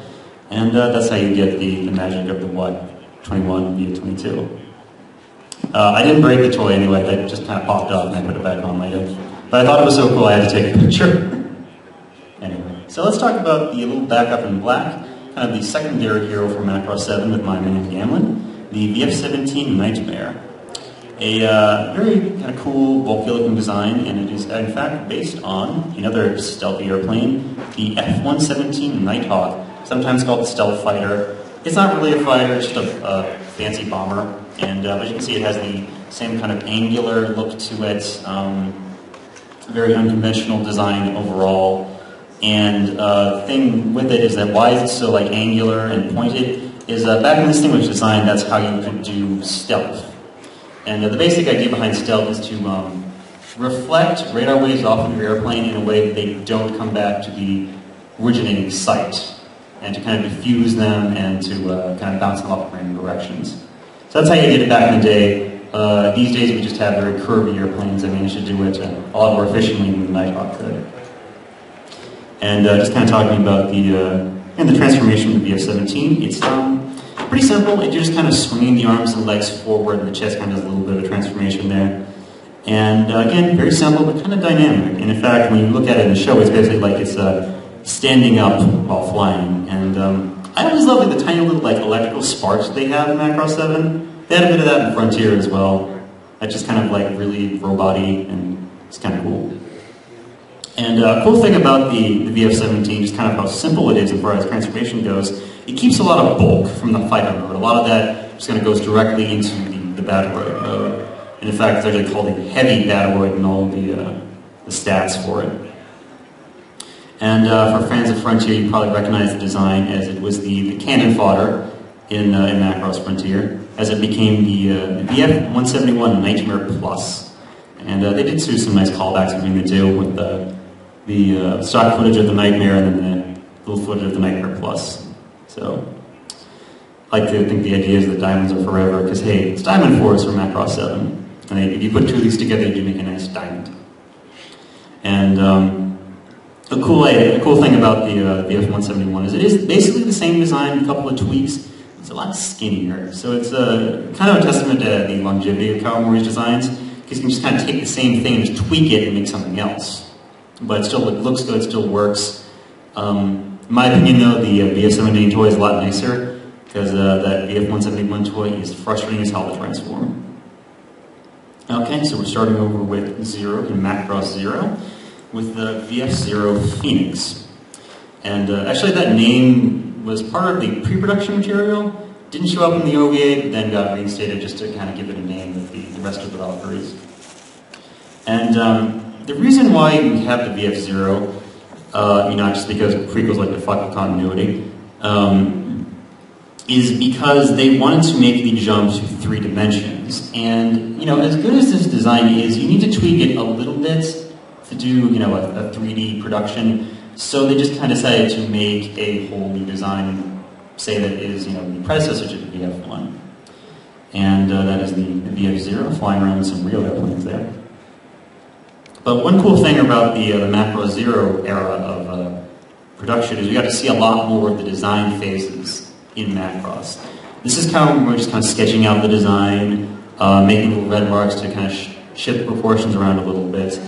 and that's how you get the magic of the Y21 via 22. I didn't break the toy anyway, that just kind of popped up and I put it back on later. But I thought it was so cool I had to take a picture. Anyway, so let's talk about the little backup in black, kind of the secondary hero for Macross 7 with my man Gamlin, the VF-17 Nightmare. A very kind of cool, bulky-looking design, and it is in fact based on another stealthy airplane, the F-117 Nighthawk, sometimes called the Stealth Fighter. It's not really a fighter, it's just a fancy bomber. And as you can see, it has the same kind of angular look to it, very unconventional design overall. And the thing with it is that why is it so like angular and pointed is back when this thing was designed, that's how you could do stealth. And the basic idea behind stealth is to reflect radar waves off of your airplane in a way that they don't come back to the originating site, and to kind of diffuse them and to kind of bounce them off random directions. So that's how you did it back in the day. These days we just have very curvy airplanes that manage to do it a lot more efficiently than the Nighthawk could. And just kind of talking about the transformation of the VF-17, it's pretty simple. You're just kind of swinging the arms and legs forward, and the chest kind of does a little bit of a transformation there. And again, very simple, but kind of dynamic. And in fact, when you look at it in the show, it's basically like it's standing up while flying. And I always love like the tiny little like electrical sparks they have in Macross 7. They had a bit of that in Frontier as well. That's just kind of like really robot-y, and it's kind of cool. And a cool thing about the VF-17, just kind of how simple it is as far as transformation goes, it keeps a lot of bulk from the fighter mode. A lot of that just kind of goes directly into the Battleroid mode. And in fact, it's actually called the heavy Battleroid and all the stats for it. And for fans of Frontier, you probably recognize the design as it was the cannon fodder in Macross Frontier, as it became the VF-171 Nightmare Plus. And they did do some nice callbacks between the two with the stock footage of the Nightmare and then the little footage of the Nightmare Plus. So I like to think the idea is that diamonds are forever, because hey, it's Diamond Force from Macross 7. And if you put two of these together, you make a nice diamond. And a cool thing about the F-171 is it is basically the same design, a couple of tweaks. It's a lot skinnier, so it's kind of a testament to the longevity of Kyle Mori's designs, because you can just kind of take the same thing and just tweak it and make something else. But it still looks good, still works. In my opinion, though, the VF-17 toy is a lot nicer, because that VF-171 toy is frustrating as hell to transform. Okay, so we're starting over with Zero in Macross Zero, with the VF-0 Phoenix. And actually that name was part of the pre-production material. Didn't show up in the OVA, but then got reinstated just to kind of give it a name with the rest of the Valkyries. And the reason why we have the VF-0, just because prequels like to fuck with continuity, is because they wanted to make the jump to 3 dimensions. And, as good as this design is, you need to tweak it a little bit to do, a 3D production. So they just kind of decided to make a whole new design and say that it is, the predecessor to the VF-1. And that is the VF-0, flying around with some real airplanes there. But one cool thing about the Macross Zero era of production is we got to see a lot more of the design phases in Macross. This is kind of when we're just kind of sketching out the design, making little red marks to kind of shift the proportions around a little bit.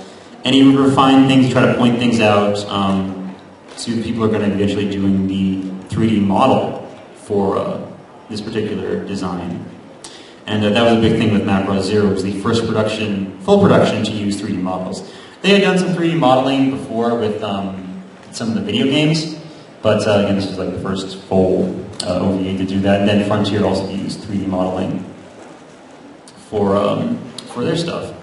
And even refine things, try to point things out to the people who are going to be eventually doing the 3D model for this particular design. And that was a big thing with Macross Zero. It was the first full production to use 3D models. They had done some 3D modeling before with some of the video games, but again, this was like the first full OVA to do that. And then Frontier also used 3D modeling for their stuff.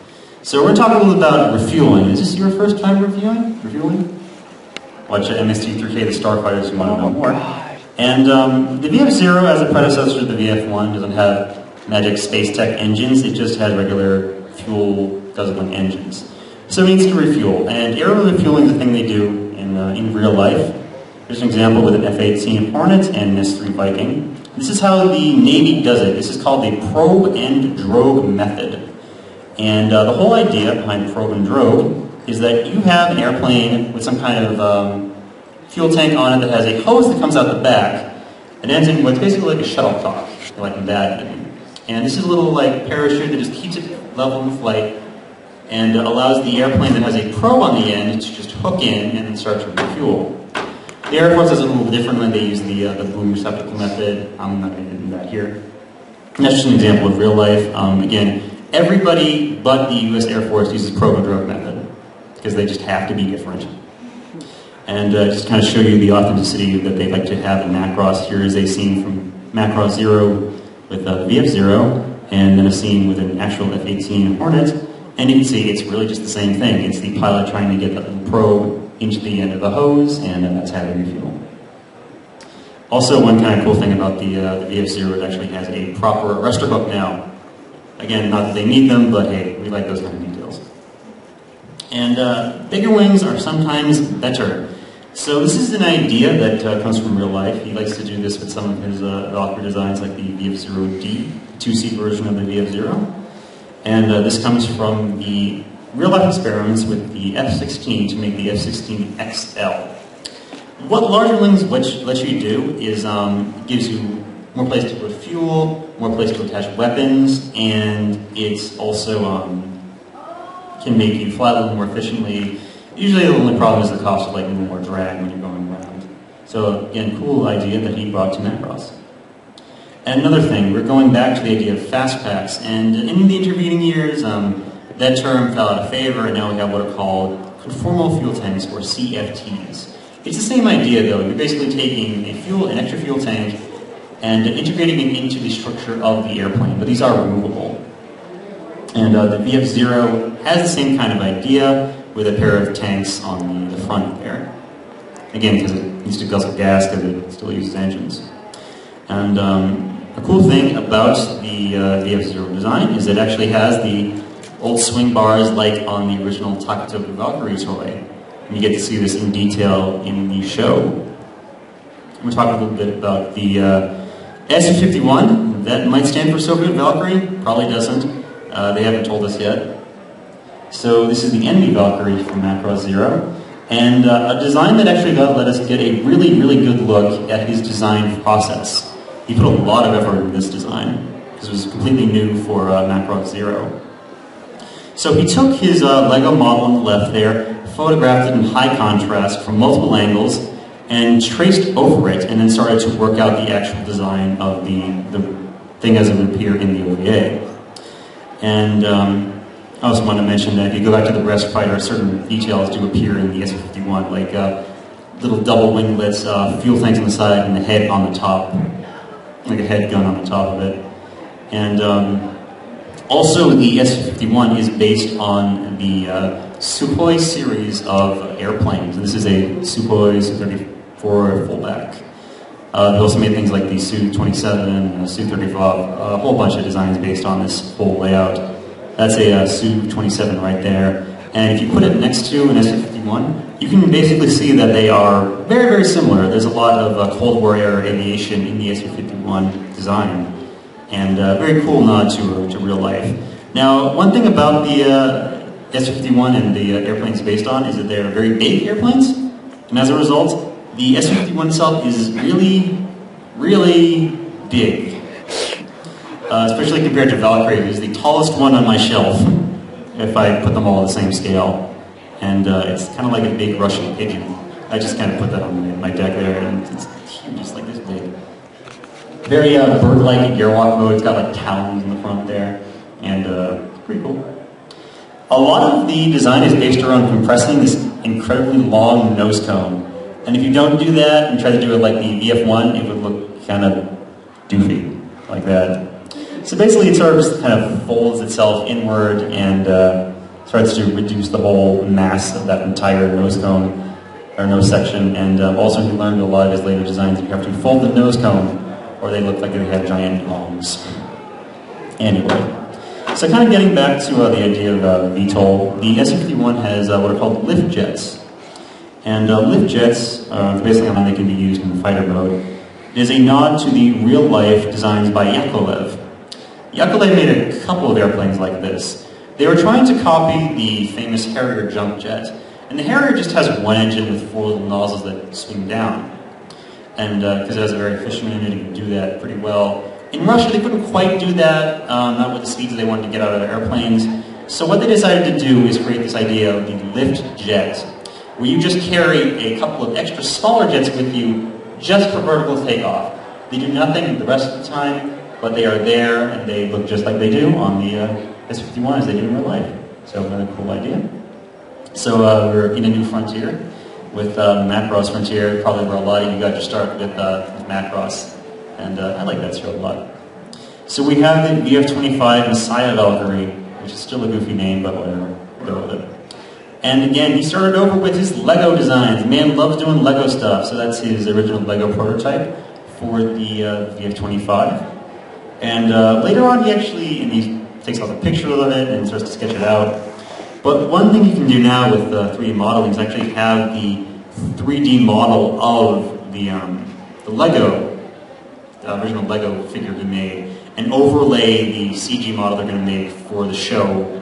So we're going to talk a little about refueling. Is this your first time refueling? Watch MST3K, the Starfighters, if you want to know more. And the VF-0, as a predecessor to the VF-1, doesn't have magic space tech engines. It just has regular fuel guzzling engines. So it needs to refuel, and aerial refueling is the thing they do in real life. Here's an example with an F-18 Hornet and an S-3 Viking. This is how the Navy does it. This is called the probe and drogue method. And the whole idea behind probe and drogue is that you have an airplane with some kind of fuel tank on it that has a hose that comes out the back and ends in what's basically like a shuttlecock, like in that. And this is a little like parachute that just keeps it level in flight and allows the airplane that has a probe on the end to just hook in and then start to refuel. The Air Force does it a little different when they use the boom receptacle method. I'm not going to do that here. And that's just an example of real life. Again, everybody but the U.S. Air Force uses probe and drogue method because they just have to be different. And just kind of show you the authenticity that they like to have in Macross. Here is a scene from Macross 0 with VF0, and then a scene with an actual F-18 Hornet. And you can see it's really just the same thing. It's the pilot trying to get the probe into the end of the hose, and that's how they refuel. Also, one kind of cool thing about the VF0, it actually has a proper arrestor hook now. Again, not that they need them, but hey, we like those kind of details. And bigger wings are sometimes better. So this is an idea that comes from real life. He likes to do this with some of his Valkyrie designs, like the VF0D, 2-seat version of the VF0. And this comes from the real-life experiments with the F-16 to make the F-16XL. What larger wings let you do is gives you more place to put fuel, more place to attach weapons, and it's also can make you fly a little more efficiently. Usually the only problem is the cost of like more drag when you're going around. So again, cool idea that he brought to Macross. And another thing, we're going back to the idea of fast packs, and in the intervening years, that term fell out of favor, and now we have what are called conformable fuel tanks, or CFTs. It's the same idea, though. You're basically taking an extra fuel tank, and integrating it into the structure of the airplane, but these are removable. And the VF0 has the same kind of idea, with a pair of tanks on the front there. Again, because it needs to guzzle gas, because it still uses engines. And a cool thing about the VF0 design is it actually has the old swing bars like on the original Takatoku Valkyrie toy. And you get to see this in detail in the show. I'm going to talk a little bit about the SU-51. That might stand for Soviet Valkyrie, probably doesn't. They haven't told us yet. So this is the enemy Valkyrie from Macross 0. And a design that actually let us get a really, really good look at his design process. He put a lot of effort into this design, because it was completely new for Macross 0. So he took his Lego model on the left there, photographed it in high contrast from multiple angles, and traced over it, and then started to work out the actual design of the thing as it would appear in the OVA. And I also want to mention that if you go back to the breast fighter, certain details do appear in the SU-51, like little double winglets, fuel tanks on the side, and the head on the top, like a head gun on the top of it. And also the SU-51 is based on the Sukhoi series of airplanes. And this is a Sukhoi Su-34 fullback. They also made things like the Su-27, Su-35, a whole bunch of designs based on this full layout. That's a Su-27 right there. And if you put it next to an SU-51, you can basically see that they are very, very similar. There's a lot of Cold War era aviation in the SU-51 design. And very cool nod to real life. Now, one thing about the SU-51 and the airplanes based on is that they're very big airplanes. And as a result, the SU-51 itself is really, really big. Especially compared to Valkyrie, it is the tallest one on my shelf, if I put them all on the same scale. And it's kind of like a big Russian pigeon. I just kind of put that on my deck there, and it's huge, just like this big. Very bird-like airwalk mode. It's got like talons in the front there, and it's pretty cool. A lot of the design is based around compressing this incredibly long nose cone. And if you don't do that and try to do it like the VF1, it would look kind of doofy, like that. So basically it sort of just kind of folds itself inward and starts to reduce the whole mass of that entire nose cone, or nose section. And also he learned a lot of his later designs, you have to fold the nose cone or they look like they have giant lungs. Anyway, So kind of getting back to the idea of VTOL, the SU-51 has what are called lift jets. And lift jets, basically how they can be used in fighter mode, is a nod to the real-life designs by Yakovlev. Yakovlev made a couple of airplanes like this. They were trying to copy the famous Harrier jump jet. And the Harrier just has one engine with 4 little nozzles that swing down. And because it has a very efficient unit, it can do that pretty well. In Russia, they couldn't quite do that, not with the speeds they wanted to get out of their airplanes. So what they decided to do is create this idea of the lift jet, where you just carry a couple of extra smaller jets with you just for vertical takeoff. They do nothing the rest of the time, but they are there and they look just like they do on the S-51 as they do in real life. So another cool idea. So we're in a new frontier with Macross Frontier, probably where a lot of you got your start with Macross. And I like that show a lot. So we have the VF-25 Messiah Valkyrie, which is still a goofy name, but whatever, go with it. And again, he started over with his Lego designs. The man loves doing Lego stuff, so that's his original Lego prototype for the VF-25. And later on, he takes off a picture of it and starts to sketch it out. But one thing you can do now with 3D modeling is actually have the 3D model of the Lego, the original Lego figure he made, and overlay the CG model they're going to make for the show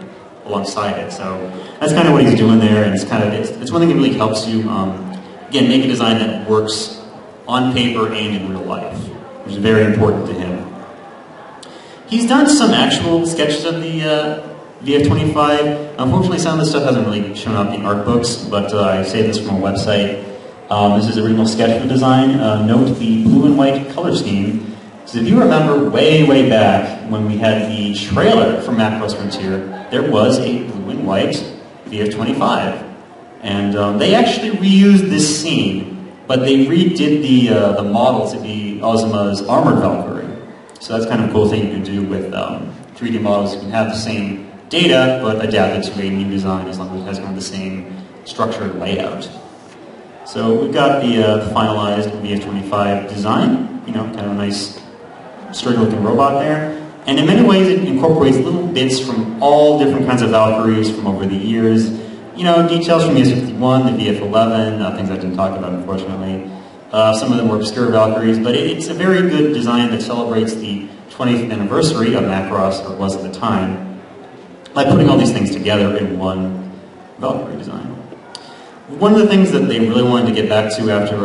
alongside it. So that's kind of what he's doing there, and it's one thing that really helps you, again, make a design that works on paper and in real life, which is very important to him. He's done some actual sketches of the VF-25. Unfortunately, some of this stuff hasn't really shown up in art books, but I saved this from a website. This is the original sketch of the design. Note the blue and white color scheme. So if you remember way back when we had the trailer for Macross Frontier, there was a blue and white VF-25. And they actually reused this scene, but they redid the model to be Ozuma's armored Valkyrie. So that's kind of a cool thing you can do with 3D models. You can have the same data, but adapt it to a new design as long as it has kind of the same structured layout. So we've got the finalized VF-25 design, kind of a nice sturdy-looking robot there. And in many ways, it incorporates little bits from all different kinds of Valkyries from over the years. Details from the S-51, the VF-11, things I didn't talk about, unfortunately. Some of the more obscure Valkyries, but it's a very good design that celebrates the 20th anniversary of Macross, or was at the time, by putting all these things together in one Valkyrie design. One of the things that they really wanted to get back to after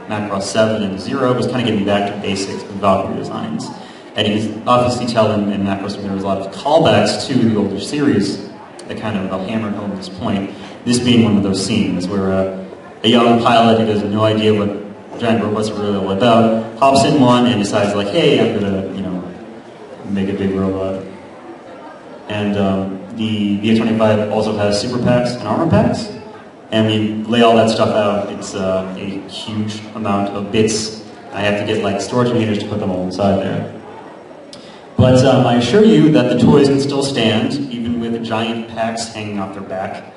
Macross 7 and 0 was kind of getting back to basics with Valkyrie designs. And you can obviously tell in Macross there was a lot of callbacks to the older series that kind of hammered home this point. This being one of those scenes where a young pilot who has no idea what giant robots are really all about hops in one and decides like, hey, I'm gonna make a big robot. And the VF-25 also has super packs and armor packs. And we lay all that stuff out. It's a huge amount of bits. I have to get like storage meters to put them all inside there. But I assure you that the toys can still stand, even with giant packs hanging off their back,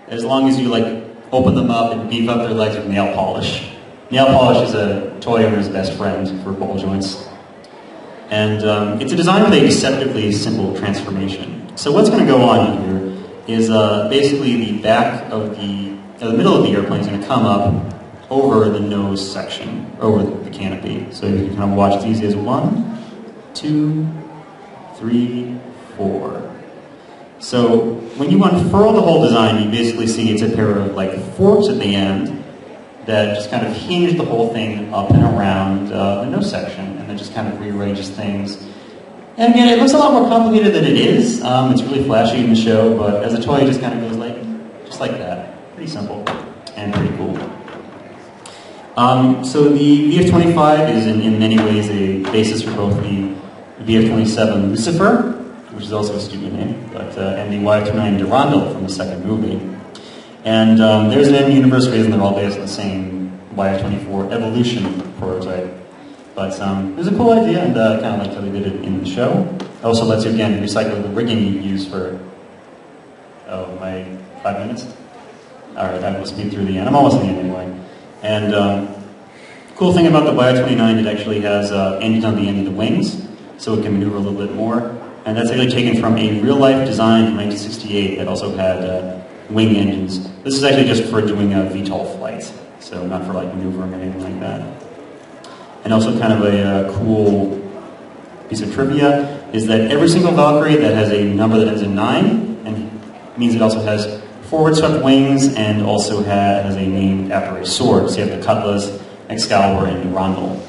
as long as you like open them up and beef up their legs with nail polish. Nail polish is a toy owner's best friend for ball joints. And it's a design with a deceptively simple transformation. So what's going to go on here is basically the back of the middle of the airplane is going to come up over the nose section, over the canopy. So you can kind of watch these as 1, 2, 3, 4. So when you unfurl the whole design, you basically see it's a pair of like forks at the end that just kind of hinge the whole thing up and around the nose section, and it just kind of rearranges things. And again, it looks a lot more complicated than it is. It's really flashy in the show, but as a toy, it just kind of goes just like that. Pretty simple and pretty cool. So the VF-25 is in many ways a basis for both the VF-27 Lucifer, which is also a stupid name, but and the Y-29 Durandal from the second movie. And there's an in-universe reason they're all based on the same YF-24 Evolution prototype. But it was a cool idea, and kind of liked how they did it in the show. It also lets you, again, recycle the rigging you use for, my 5 minutes? Alright, I will speed through the end. I'm almost at the end anyway. And the cool thing about the YF-29, it actually has engines on the end of the wings, so it can maneuver a little bit more. And that's actually taken from a real-life design from 1968 that also had wing engines. This is actually just for doing VTOL flights, so not for like maneuvering or anything like that. And also kind of a cool piece of trivia is that every single Valkyrie that has a number that ends in 9, and means it also has forward swept wings and also has a name after a sword. So you have the Cutlass, Excalibur, and Rondel.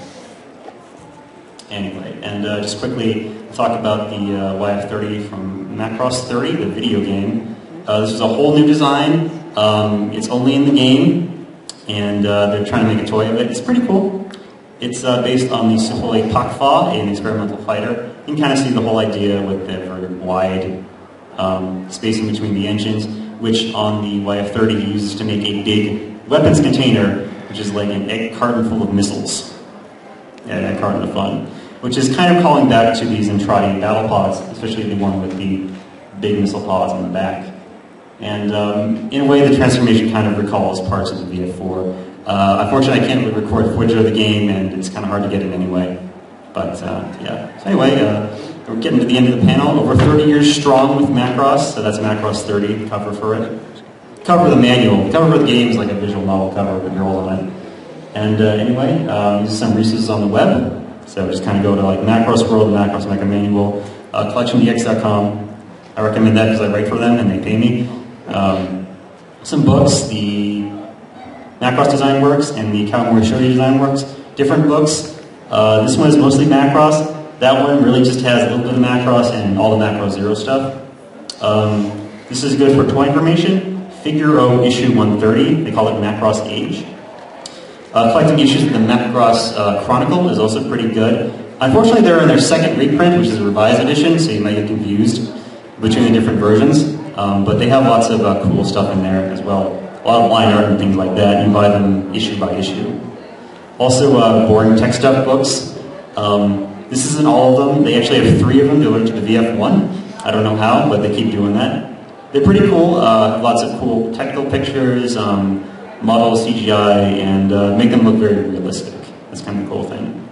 Anyway, and just quickly talk about the YF-30 from Macross 30, the video game. This is a whole new design. It's only in the game, and they're trying to make a toy of it. It's pretty cool. It's based on the Sifole Pakfa, an experimental fighter. You can kind of see the whole idea with the very wide spacing between the engines, which on the YF-30 he uses to make a big weapons container, which is like an egg carton full of missiles. Yeah, an egg carton of fun. Which is kind of calling back to these Entrati battle pods, especially the one with the big missile pods on the back. And in a way, the transformation kind of recalls parts of the VF4. Unfortunately, I can't really record footage of the game, and it's kind of hard to get it anyway. But yeah. So anyway, we're getting to the end of the panel. Over 30 years strong with Macross, so that's Macross 30, the cover for it. Cover of the manual. The cover of the game is like a visual novel cover with a girl on it. And anyway, these are some resources on the web. So just kind of go to like Macross World, Macross Mecha Manual, CollectionDX.com. I recommend that because I write for them and they pay me. Some books, the Macross Design Works and the Cowboy Shoji Design Works. Different books. This one is mostly Macross. That one really just has a little bit of Macross and all the Macross Zero stuff. This is good for toy information. Figure O issue 130. They call it Macross Age. Collecting issues of the Macross Chronicle is also pretty good. Unfortunately, they're in their second reprint, which is a revised edition, so you might get confused between the different versions. But they have lots of cool stuff in there as well. A lot of line art and things like that. You can buy them issue by issue. Also, boring tech stuff books. This isn't all of them. They actually have 3 of them delivered to the VF1. I don't know how, but they keep doing that. They're pretty cool. Lots of cool technical pictures. Model CGI and make them look very realistic. That's kind of a cool thing.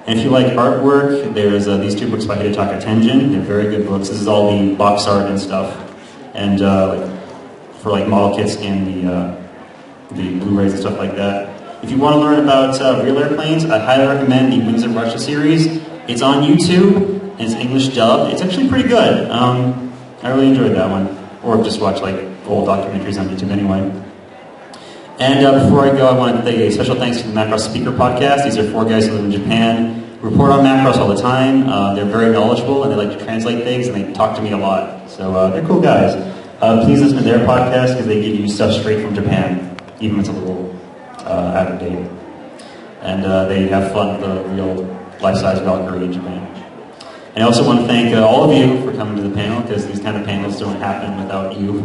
And if you like artwork, there's these 2 books by Hidetaka Tenjin. They're very good books. This is all the box art and stuff, and for like model kits and the Blu-rays and stuff like that. If you want to learn about real airplanes, I highly recommend the Wings of Russia series. It's on YouTube and it's English dubbed. It's actually pretty good. I really enjoyed that one, or just watch like old documentaries on YouTube anyway. And before I go, I want to say a special thanks to the Macross Speaker Podcast. These are 4 guys who live in Japan, who report on Macross all the time. They're very knowledgeable, and they like to translate things, and they talk to me a lot. So they're cool guys. Please listen to their podcast, because they give you stuff straight from Japan, even if it's a little out of date. And they have fun with the real life-size Valkyrie in Japan. And I also want to thank all of you for coming to the panel, because these kind of panels don't happen without you.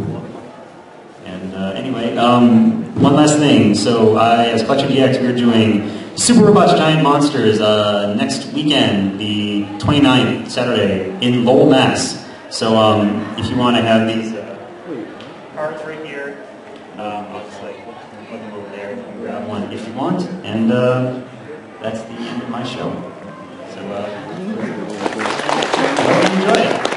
And anyway, one last thing. So as CollectionDX, we're doing Super Robots Giant Monsters next weekend, the 29th, Saturday, in Lowell, Mass. So if you want to have these cards right here, I'll just like put them over there. You can grab one if you want. And that's the end of my show. So hope you enjoy it.